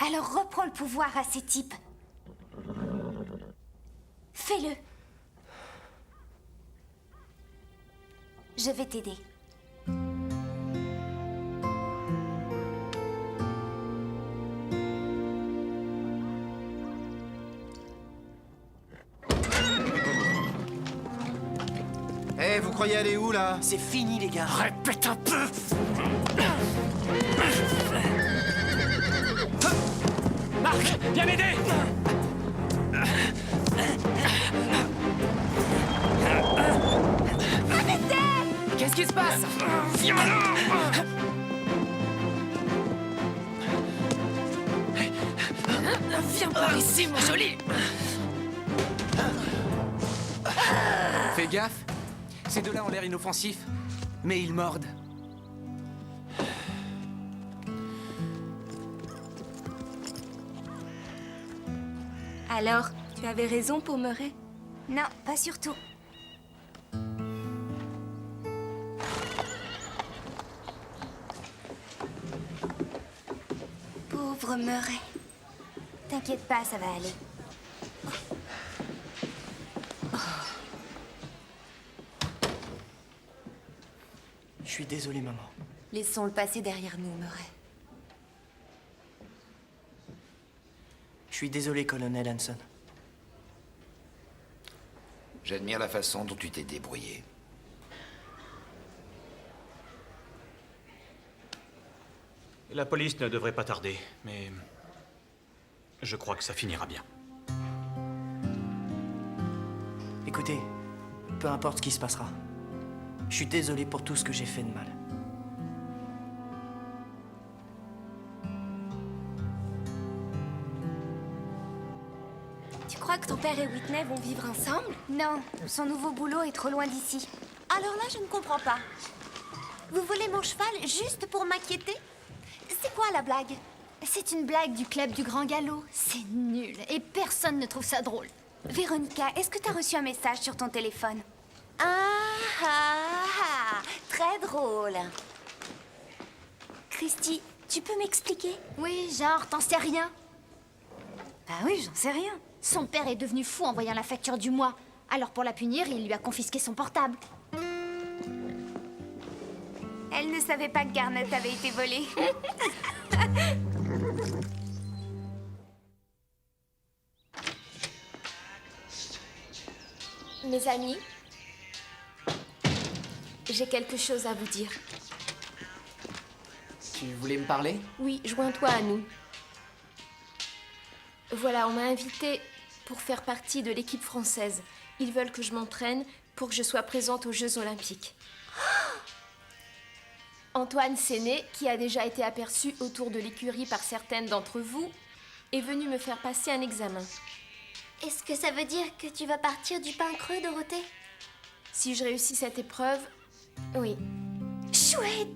Alors reprends le pouvoir à ces types. Fais-le. Je vais t'aider. Eh, vous croyez aller où, là? C'est fini, les gars. Répète un peu. Marc, viens m'aider! Qu'est-ce qui se passe? Viens là! Viens par ici, mon joli! Fais gaffe. Ces deux-là ont l'air inoffensifs, mais ils mordent. Alors, tu avais raison pour Murray? Non, pas surtout. Pauvre Murray. T'inquiète pas, ça va aller. Je suis désolé, maman. Laissons le passé derrière nous, Murray. Je suis désolé, colonel Hanson. J'admire la façon dont tu t'es débrouillé. La police ne devrait pas tarder, mais je crois que ça finira bien. Écoutez, peu importe ce qui se passera, je suis désolé pour tout ce que j'ai fait de mal. Tu crois que ton père et Whitney vont vivre ensemble? Non, son nouveau boulot est trop loin d'ici. Alors là, je ne comprends pas. Vous volez mon cheval juste pour m'inquiéter? C'est quoi la blague? C'est une blague du club du Grand Galop. C'est nul et personne ne trouve ça drôle. Véronica, est-ce que t'as reçu un message sur ton téléphone? Très drôle. Christy, tu peux m'expliquer? Oui, genre, t'en sais rien? Bah oui, j'en sais rien. Son père est devenu fou en voyant la facture du mois. Alors pour la punir, il lui a confisqué son portable. Elle ne savait pas que Garnet avait été volée. Mes amis, j'ai quelque chose à vous dire. Tu voulais me parler? Oui, joins-toi à nous. Voilà, on m'a invitée pour faire partie de l'équipe française. Ils veulent que je m'entraîne pour que je sois présente aux Jeux Olympiques. Antoine Séné, qui a déjà été aperçu autour de l'écurie par certaines d'entre vous, est venu me faire passer un examen. Est-ce que ça veut dire que tu vas partir du pain creux, Dorothée? Si je réussis cette épreuve, oui. Chouette!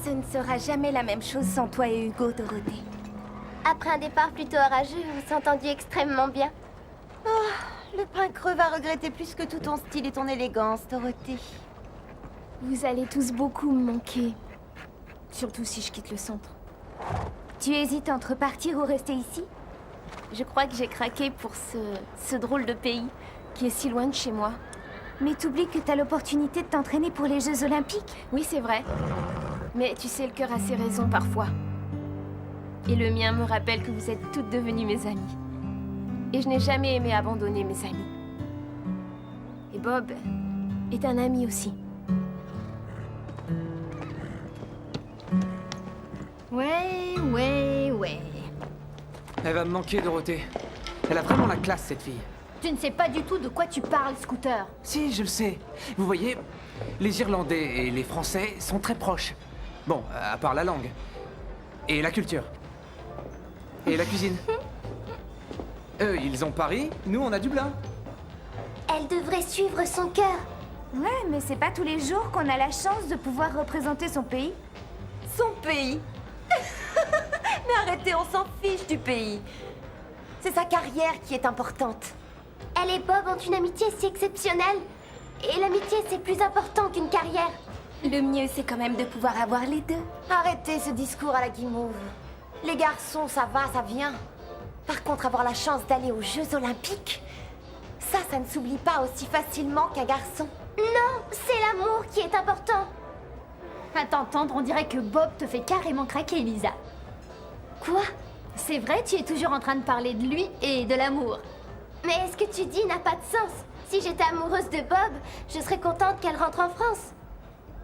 Ce ne sera jamais la même chose sans toi et Hugo, Dorothée. Après un départ plutôt orageux, vous s'entendiez extrêmement bien. Oh, le pain creux va regretter plus que tout ton style et ton élégance, Dorothée. Vous allez tous beaucoup me manquer. Surtout si je quitte le centre. Tu hésites entre partir ou rester ici? Je crois que j'ai craqué pour ce drôle de pays qui est si loin de chez moi. Mais t'oublies que t'as l'opportunité de t'entraîner pour les Jeux Olympiques? Oui, c'est vrai. Mais tu sais, le cœur a ses raisons parfois. Et le mien me rappelle que vous êtes toutes devenues mes amies. Et je n'ai jamais aimé abandonner mes amis. Et Bob est un ami aussi. Ouais. Elle va me manquer, Dorothée. Elle a vraiment la classe, cette fille. Tu ne sais pas du tout de quoi tu parles, Scooter. Si, je le sais. Vous voyez, les Irlandais et les Français sont très proches. Bon, à part la langue. Et la culture. Et la cuisine. Eux, ils ont Paris, nous, on a Dublin. Elle devrait suivre son cœur. Ouais, mais c'est pas tous les jours qu'on a la chance de pouvoir représenter son pays. Son pays? Mais arrêtez, on s'en fiche du pays. C'est sa carrière qui est importante. Elle et Bob ont une amitié si exceptionnelle. Et l'amitié, c'est plus important qu'une carrière. Le mieux, c'est quand même de pouvoir avoir les deux. Arrêtez ce discours à la guimauve. Les garçons, ça va, ça vient. Par contre, avoir la chance d'aller aux Jeux Olympiques, ça ne s'oublie pas aussi facilement qu'un garçon. Non, c'est l'amour qui est important. À t'entendre, on dirait que Bob te fait carrément craquer, Lisa. Quoi? C'est vrai, tu es toujours en train de parler de lui et de l'amour. Mais ce que tu dis n'a pas de sens. Si j'étais amoureuse de Bob, je serais contente qu'elle rentre en France.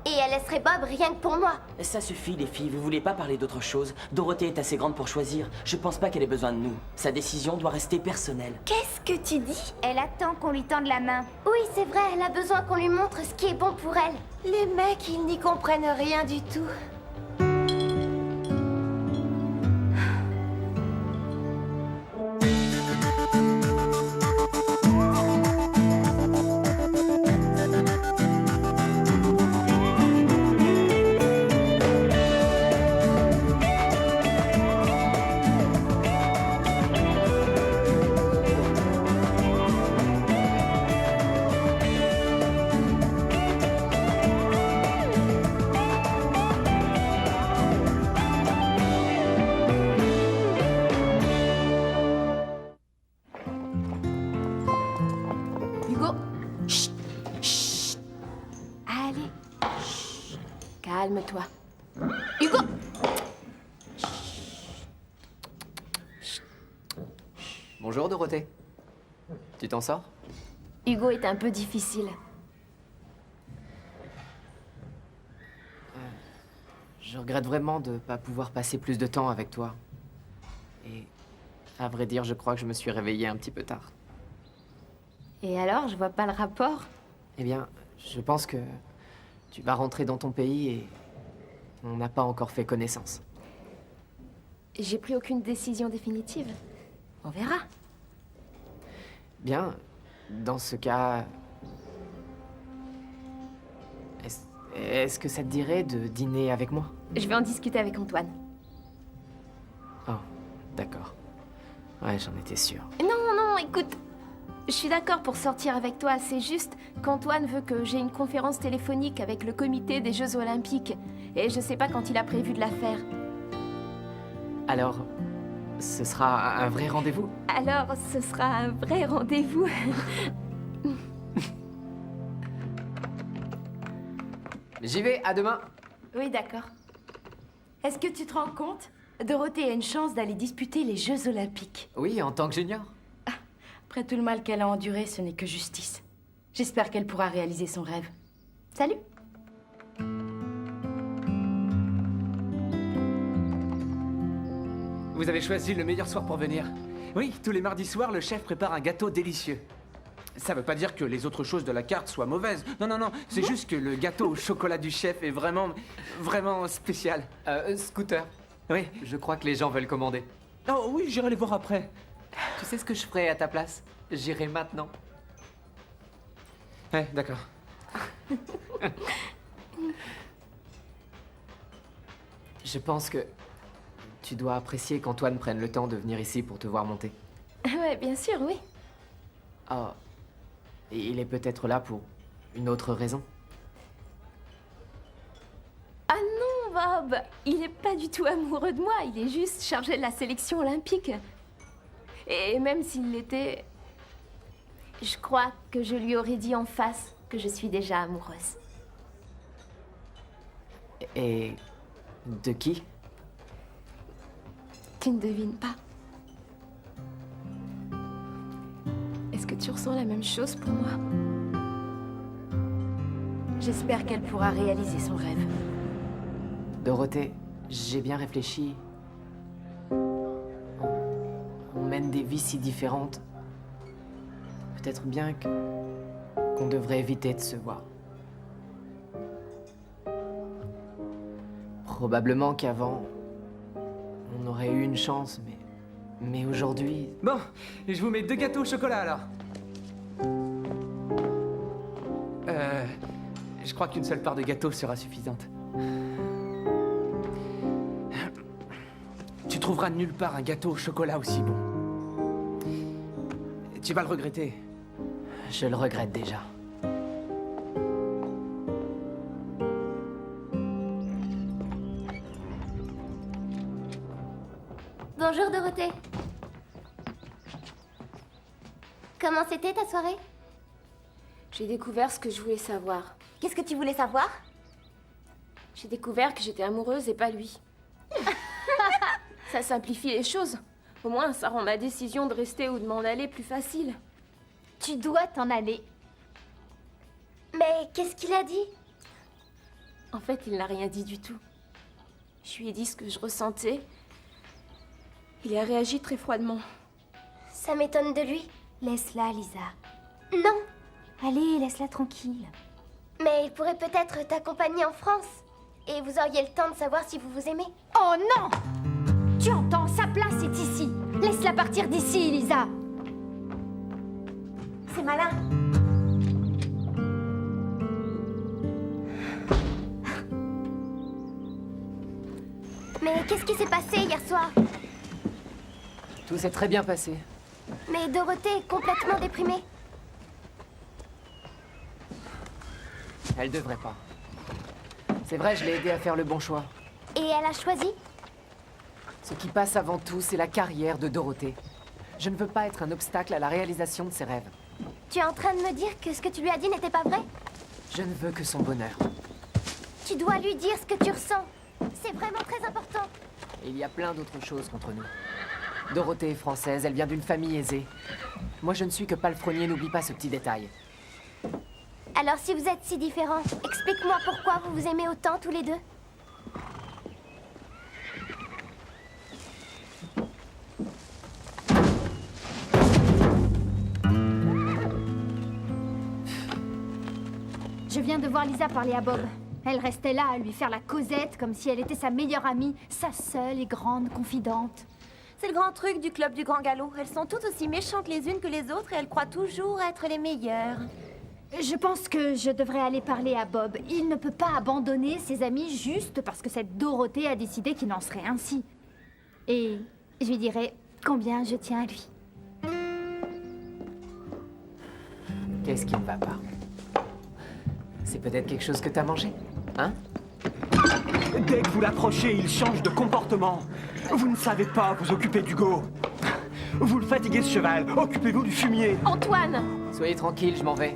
Et elle laisserait Bob rien que pour moi. Ça suffit, les filles. Vous voulez pas parler d'autre chose? Dorothée est assez grande pour choisir. Je pense pas qu'elle ait besoin de nous. Sa décision doit rester personnelle. Qu'est-ce que tu dis? Elle attend qu'on lui tende la main. Oui, c'est vrai, elle a besoin qu'on lui montre ce qui est bon pour elle. Les mecs, ils n'y comprennent rien du tout. Hugo. Chut. Chut. Allez. Chut. Calme-toi. Hugo. Bonjour Dorothée. Tu t'en sors? Hugo est un peu difficile. Je regrette vraiment de pas pouvoir passer plus de temps avec toi. Et à vrai dire, je crois que je me suis réveillé un petit peu tard. Et alors, je vois pas le rapport. Eh bien, je pense que tu vas rentrer dans ton pays et on n'a pas encore fait connaissance. J'ai pris aucune décision définitive. On verra. Bien, dans ce cas... Est-ce que ça te dirait de dîner avec moi? Je vais en discuter avec Antoine. Oh, d'accord. Ouais, j'en étais sûr. Non, non, écoute. Je suis d'accord pour sortir avec toi. C'est juste qu'Antoine veut que j'ai une conférence téléphonique avec le comité des Jeux Olympiques. Et je sais pas quand il a prévu de la faire. Alors, ce sera un vrai rendez-vous? Alors, ce sera un vrai rendez-vous. J'y vais, à demain. Oui, d'accord. Est-ce que tu te rends compte? Dorothée a une chance d'aller disputer les Jeux Olympiques. Oui, en tant que junior. Après tout le mal qu'elle a enduré, ce n'est que justice. J'espère qu'elle pourra réaliser son rêve. Salut! Vous avez choisi le meilleur soir pour venir. Oui, tous les mardis soirs, le chef prépare un gâteau délicieux. Ça veut pas dire que les autres choses de la carte soient mauvaises. Non, non, non, c'est juste que le gâteau au chocolat du chef est vraiment, vraiment spécial. Scooter. Oui. Je crois que les gens veulent commander. Oh oui, j'irai les voir après. Tu sais ce que je ferais à ta place? J'irai maintenant. Ouais, d'accord. Je pense que tu dois apprécier qu'Antoine prenne le temps de venir ici pour te voir monter. Ouais, bien sûr, oui. Oh, il est peut-être là pour une autre raison. Ah non, Bob! Il est pas du tout amoureux de moi, il est juste chargé de la sélection olympique. Et même s'il l'était, je crois que je lui aurais dit en face que je suis déjà amoureuse. Et de qui? Tu ne devines pas. Est-ce que tu ressens la même chose pour moi? J'espère qu'elle pourra réaliser son rêve. Dorothée, j'ai bien réfléchi. On mène des vies si différentes. Peut-être bien qu'on devrait éviter de se voir. Probablement qu'avant, on aurait eu une chance, mais aujourd'hui... Bon, je vous mets 2 gâteaux au chocolat alors. Je crois qu'une seule part de gâteau sera suffisante. Tu trouveras nulle part un gâteau au chocolat aussi bon. Tu vas le regretter. Je le regrette déjà. Bonjour Dorothée. Comment c'était ta soirée? J'ai découvert ce que je voulais savoir. Qu'est-ce que tu voulais savoir? J'ai découvert que j'étais amoureuse et pas lui. Ça simplifie les choses. Au moins, ça rend ma décision de rester ou de m'en aller plus facile. Tu dois t'en aller. Mais qu'est-ce qu'il a dit? En fait, il n'a rien dit du tout. Je lui ai dit ce que je ressentais. Il a réagi très froidement. Ça m'étonne de lui. Laisse-la, Lisa. Non. Allez, laisse-la tranquille. Mais il pourrait peut-être t'accompagner en France. Et vous auriez le temps de savoir si vous vous aimez. Oh non! Tu entends, sa place est ici. Laisse-la partir d'ici, Lisa. C'est malin. Mais qu'est-ce qui s'est passé hier soir? Tout s'est très bien passé. Mais Dorothée est complètement déprimée. Elle devrait pas. C'est vrai, je l'ai aidée à faire le bon choix. Et elle a choisi? Ce qui passe avant tout, c'est la carrière de Dorothée. Je ne veux pas être un obstacle à la réalisation de ses rêves. Tu es en train de me dire que ce que tu lui as dit n'était pas vrai? Je ne veux que son bonheur. Tu dois lui dire ce que tu ressens. C'est vraiment très important. Et il y a plein d'autres choses contre nous. Dorothée est française, elle vient d'une famille aisée. Moi, je ne suis que palefrenier, n'oublie pas ce petit détail. Alors si vous êtes si différents, explique-moi pourquoi vous vous aimez autant tous les deux. Je viens de voir Lisa parler à Bob. Elle restait là à lui faire la causette comme si elle était sa meilleure amie, sa seule et grande confidente. C'est le grand truc du club du Grand Galop. Elles sont toutes aussi méchantes les unes que les autres et elles croient toujours être les meilleures. Je pense que je devrais aller parler à Bob. Il ne peut pas abandonner ses amis juste parce que cette Dorothée a décidé qu'il en serait ainsi. Et je lui dirai combien je tiens à lui. Qu'est-ce qui ne va pas? C'est peut-être quelque chose que t'as mangé, hein? Dès que vous l'approchez, il change de comportement. Vous ne savez pas vous occuper d'Hugo. Vous le fatiguez, ce cheval. Occupez-vous du fumier. Antoine! Soyez tranquille, je m'en vais.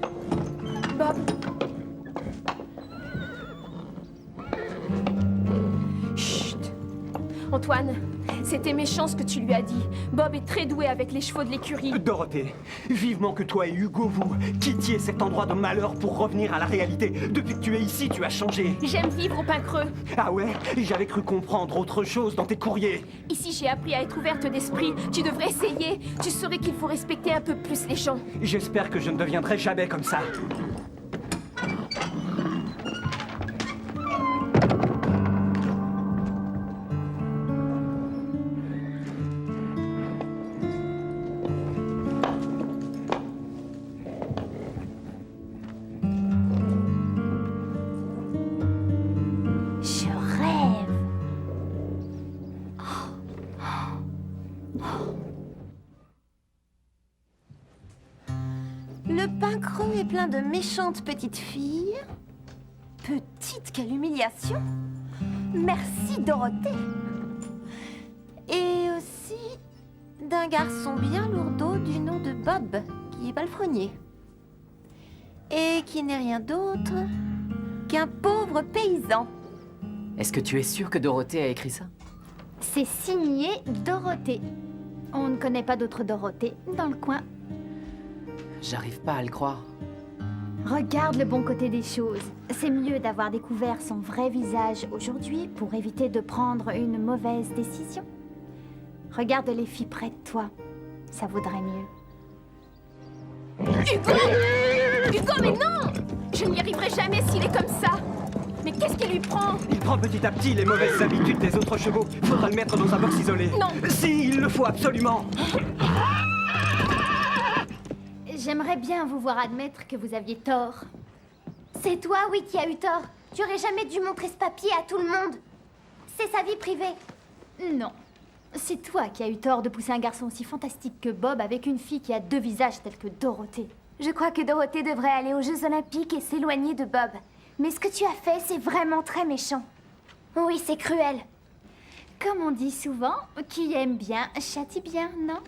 Bob. Chut. Antoine, c'était méchant ce que tu lui as dit. Bob est très doué avec les chevaux de l'écurie. Dorothée, vivement que toi et Hugo, vous quittiez cet endroit de malheur pour revenir à la réalité. Depuis que tu es ici, tu as changé. J'aime vivre au pain creux. Ah ouais? J'avais cru comprendre autre chose dans tes courriers. Ici, j'ai appris à être ouverte d'esprit. Tu devrais essayer. Tu saurais qu'il faut respecter un peu plus les gens. J'espère que je ne deviendrai jamais comme ça. Je rêve. Le pain creux est plein de méchantes petites filles. Petite, quelle humiliation! Merci, Dorothée! Et aussi d'un garçon bien lourdeau du nom de Bob, qui est palefrenier. Et qui n'est rien d'autre qu'un pauvre paysan. Est-ce que tu es sûr que Dorothée a écrit ça? C'est signé Dorothée. On ne connaît pas d'autre Dorothée dans le coin. J'arrive pas à le croire. Regarde le bon côté des choses. C'est mieux d'avoir découvert son vrai visage aujourd'hui pour éviter de prendre une mauvaise décision. Regarde les filles près de toi. Ça vaudrait mieux. Hugo! Hugo, mais non! Je n'y arriverai jamais s'il est comme ça. Mais qu'est-ce qui lui prend? Il prend petit à petit les mauvaises habitudes des autres chevaux. Faudra le mettre dans un box isolé. Non! Si, il le faut absolument. J'aimerais bien vous voir admettre que vous aviez tort. C'est toi, oui, qui as eu tort. Tu aurais jamais dû montrer ce papier à tout le monde. C'est sa vie privée. Non. C'est toi qui as eu tort de pousser un garçon aussi fantastique que Bob avec une fille qui a deux visages tels que Dorothée. Je crois que Dorothée devrait aller aux Jeux Olympiques et s'éloigner de Bob. Mais ce que tu as fait, c'est vraiment très méchant. Oui, c'est cruel. Comme on dit souvent, qui aime bien, châtie bien, non?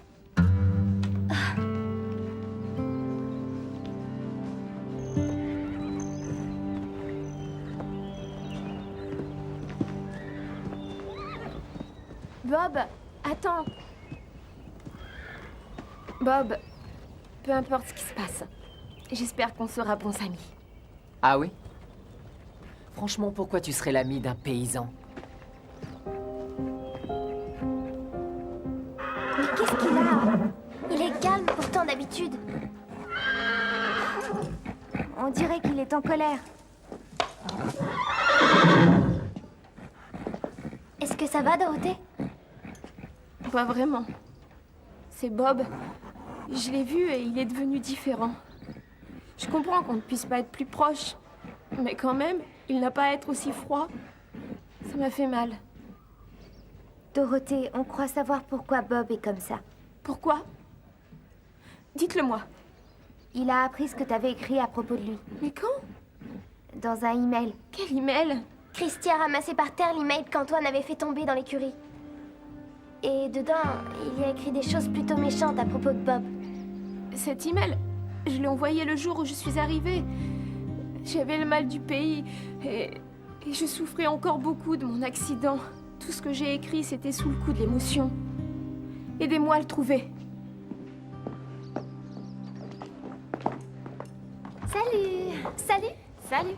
Bob, attends. Bob, peu importe ce qui se passe, j'espère qu'on sera bons amis. Ah oui? Franchement, pourquoi tu serais l'ami d'un paysan? Mais qu'est-ce qu'il a? Il est calme pourtant d'habitude. On dirait qu'il est en colère. Est-ce que ça va, Dorothée? Pas vraiment. C'est Bob. Je l'ai vu et il est devenu différent. Je comprends qu'on ne puisse pas être plus proche, mais quand même, il n'a pas à être aussi froid. Ça m'a fait mal. Dorothée, on croit savoir pourquoi Bob est comme ça. Pourquoi? Dites-le-moi. Il a appris ce que t'avais écrit à propos de lui. Mais quand? Dans un email. Quel email? Christy a ramassé par terre l'email qu'Antoine avait fait tomber dans l'écurie. Et dedans, il y a écrit des choses plutôt méchantes à propos de Bob. Cet email, je l'ai envoyé le jour où je suis arrivée. J'avais le mal du pays et je souffrais encore beaucoup de mon accident. Tout ce que j'ai écrit, c'était sous le coup de l'émotion. Aidez-moi à le trouver. Salut! Salut! Salut!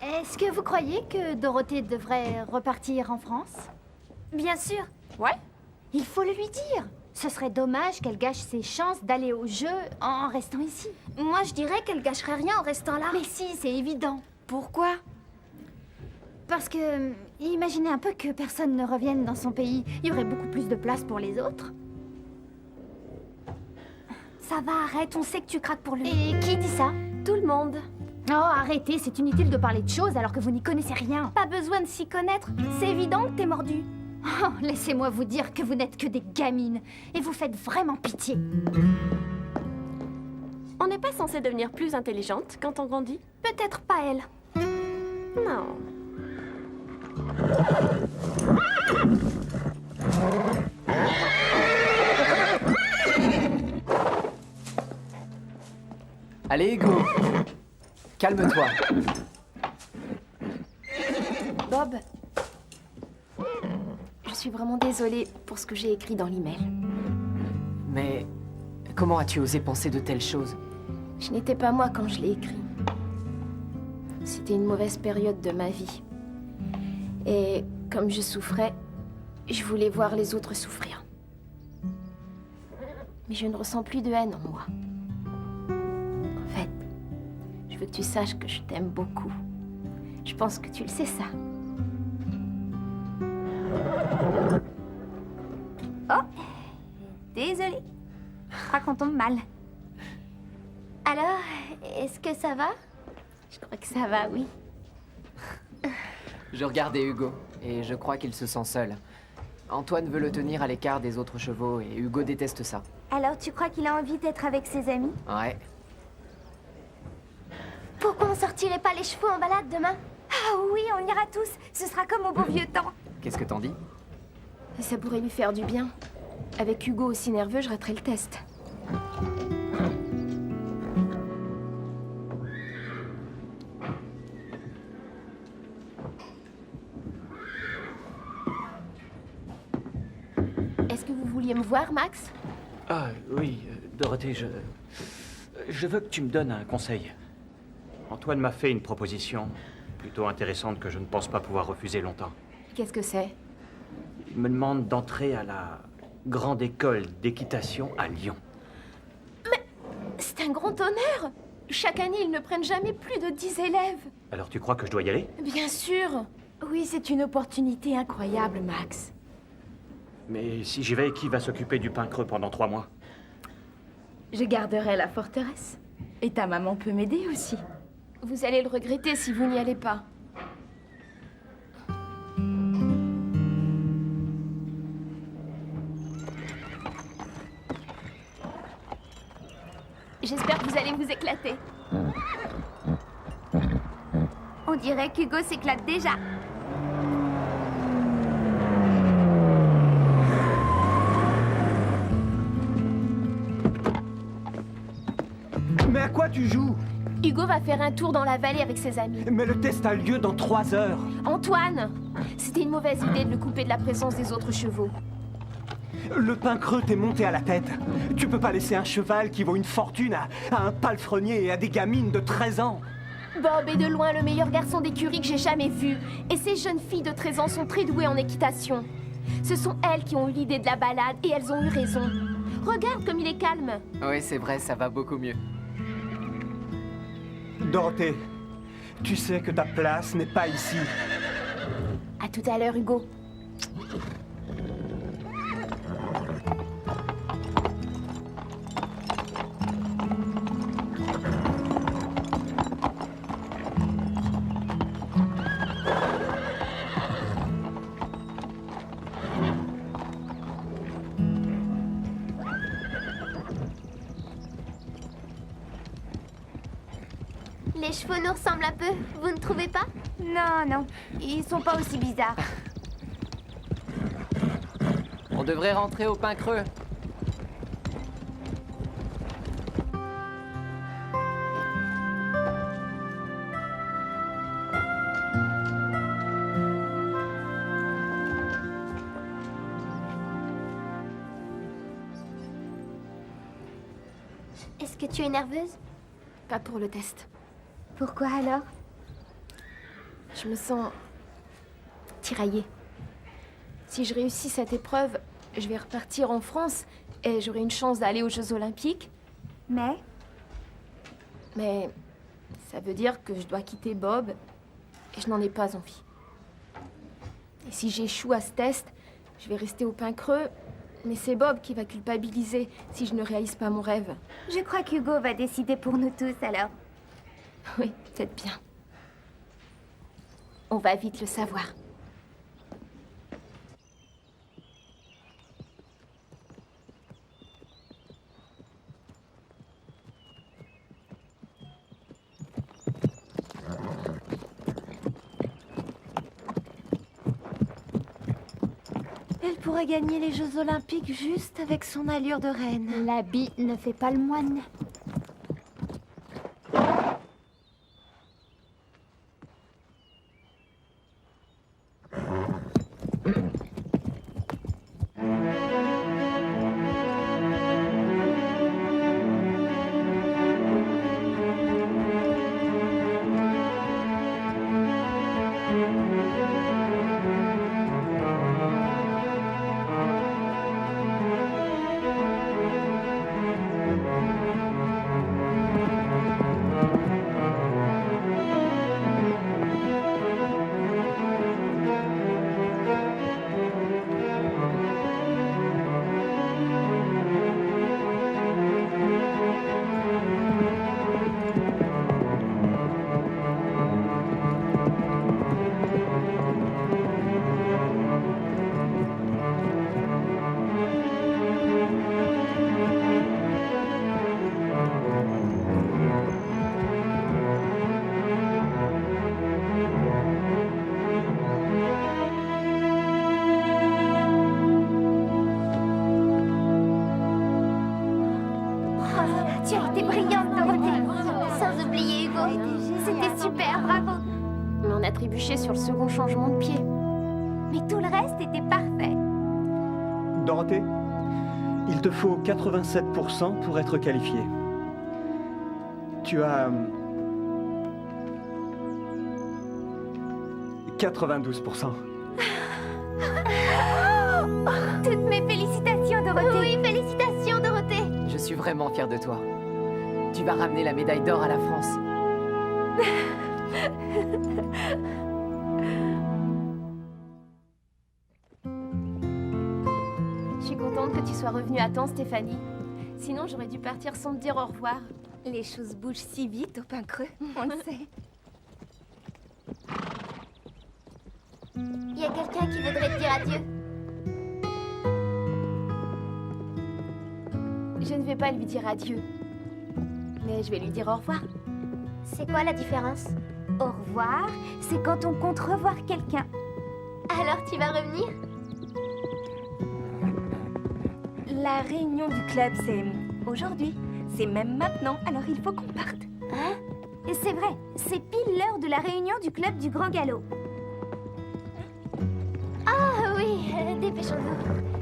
Est-ce que vous croyez que Dorothée devrait repartir en France? Bien sûr! Ouais? Il faut le lui dire! Ce serait dommage qu'elle gâche ses chances d'aller au jeu en restant ici. Moi, je dirais qu'elle gâcherait rien en restant là. Mais si, c'est évident. Pourquoi? Parce que, imaginez un peu que personne ne revienne dans son pays. Il y aurait beaucoup plus de place pour les autres. Ça va, arrête, on sait que tu craques pour lui. Et qui dit ça? Tout le monde. Oh, arrêtez, c'est inutile de parler de choses alors que vous n'y connaissez rien. Pas besoin de s'y connaître, c'est évident que t'es mordu. Oh, laissez-moi vous dire que vous n'êtes que des gamines, et vous faites vraiment pitié. On n'est pas censé devenir plus intelligente quand on grandit? Peut-être pas elle. Non. Allez, Hugo. Calme-toi. Bob, je suis vraiment désolée pour ce que j'ai écrit dans l'email. Mais comment as-tu osé penser de telles choses? Je n'étais pas moi quand je l'ai écrit. C'était une mauvaise période de ma vie. Et comme je souffrais, je voulais voir les autres souffrir. Mais je ne ressens plus de haine en moi. En fait, je veux que tu saches que je t'aime beaucoup. Je pense que tu le sais, ça. Oh, désolée. Je crois qu'on tombe mal. Alors, est-ce que ça va? Je crois que ça va, oui. Je regardais Hugo, et je crois qu'il se sent seul. Antoine veut le tenir à l'écart des autres chevaux, et Hugo déteste ça. Alors tu crois qu'il a envie d'être avec ses amis? Ouais. Pourquoi on sortirait pas les chevaux en balade demain? Ah oui, on ira tous. Ce sera comme au beau vieux temps. Qu'est-ce que t'en dis? Ça pourrait lui faire du bien. Avec Hugo aussi nerveux, je raterai le test. Est-ce que vous vouliez me voir, Max? Ah oui, Dorothée, je veux que tu me donnes un conseil. Antoine m'a fait une proposition plutôt intéressante que je ne pense pas pouvoir refuser longtemps. Qu'est-ce que c'est? Il me demande d'entrer à la grande école d'équitation à Lyon. Mais c'est un grand honneur! Chaque année, ils ne prennent jamais plus de 10 élèves. Alors tu crois que je dois y aller? Bien sûr! Oui, c'est une opportunité incroyable, Max. Mais si j'y vais, qui va s'occuper du pain creux pendant 3 mois? Je garderai la forteresse. Et ta maman peut m'aider aussi. Vous allez le regretter si vous n'y allez pas. J'espère que vous allez vous éclater. On dirait qu'Hugo s'éclate déjà. Mais à quoi tu joues? Hugo va faire un tour dans la vallée avec ses amis. Mais le test a lieu dans 3 heures. Antoine, c'était une mauvaise idée de le couper de la présence des autres chevaux. Le pain creux t'est monté à la tête. Tu peux pas laisser un cheval qui vaut une fortune à un palefrenier et à des gamines de 13 ans. Bob est de loin le meilleur garçon d'écurie que j'ai jamais vu. Et ces jeunes filles de 13 ans sont très douées en équitation. Ce sont elles qui ont eu l'idée de la balade et elles ont eu raison. Regarde comme il est calme. Oui, c'est vrai, ça va beaucoup mieux. Dorothée, tu sais que ta place n'est pas ici. À tout à l'heure, Hugo. Les chevaux nous ressemblent un peu, vous ne trouvez pas? Non, non, ils sont pas aussi bizarres. On devrait rentrer au pain creux. Est-ce que tu es nerveuse? Pas pour le test. Pourquoi alors? Je me sens tiraillée. Si je réussis cette épreuve, je vais repartir en France et j'aurai une chance d'aller aux Jeux Olympiques. Mais ça veut dire que je dois quitter Bob et je n'en ai pas envie. Et si j'échoue à ce test, je vais rester au pain creux, mais c'est Bob qui va culpabiliser si je ne réalise pas mon rêve. je crois qu'Hugo va décider pour nous tous alors. Oui, peut-être bien. On va vite le savoir. Elle pourrait gagner les Jeux Olympiques juste avec son allure de reine. L'habit ne fait pas le moine. Tu as été brillante, Dorothée. Sans oublier Hugo. C'était super, bravo. Mais on a trébuché sur le second changement de pied. Mais tout le reste était parfait. Dorothée, il te faut 87% pour être qualifiée. Tu as 92%. Toutes mes félicitations, Dorothée. Oui, félicitations, Dorothée. Je suis vraiment fier de toi. Tu vas ramener la médaille d'or à la France. Je suis contente que tu sois revenue à temps, Stéphanie. Sinon, j'aurais dû partir sans te dire au revoir. Les choses bougent si vite au pain creux, on le sait. Il y a quelqu'un qui voudrait te dire adieu. Je ne vais pas lui dire adieu. Mais je vais lui dire au revoir. C'est quoi la différence? Au revoir, c'est quand on compte revoir quelqu'un. Alors tu vas revenir? La réunion du club, c'est aujourd'hui. C'est même maintenant, alors il faut qu'on parte. Hein? Et c'est vrai, c'est pile l'heure de la réunion du club du Grand Galop. Ah oui, dépêchons-nous.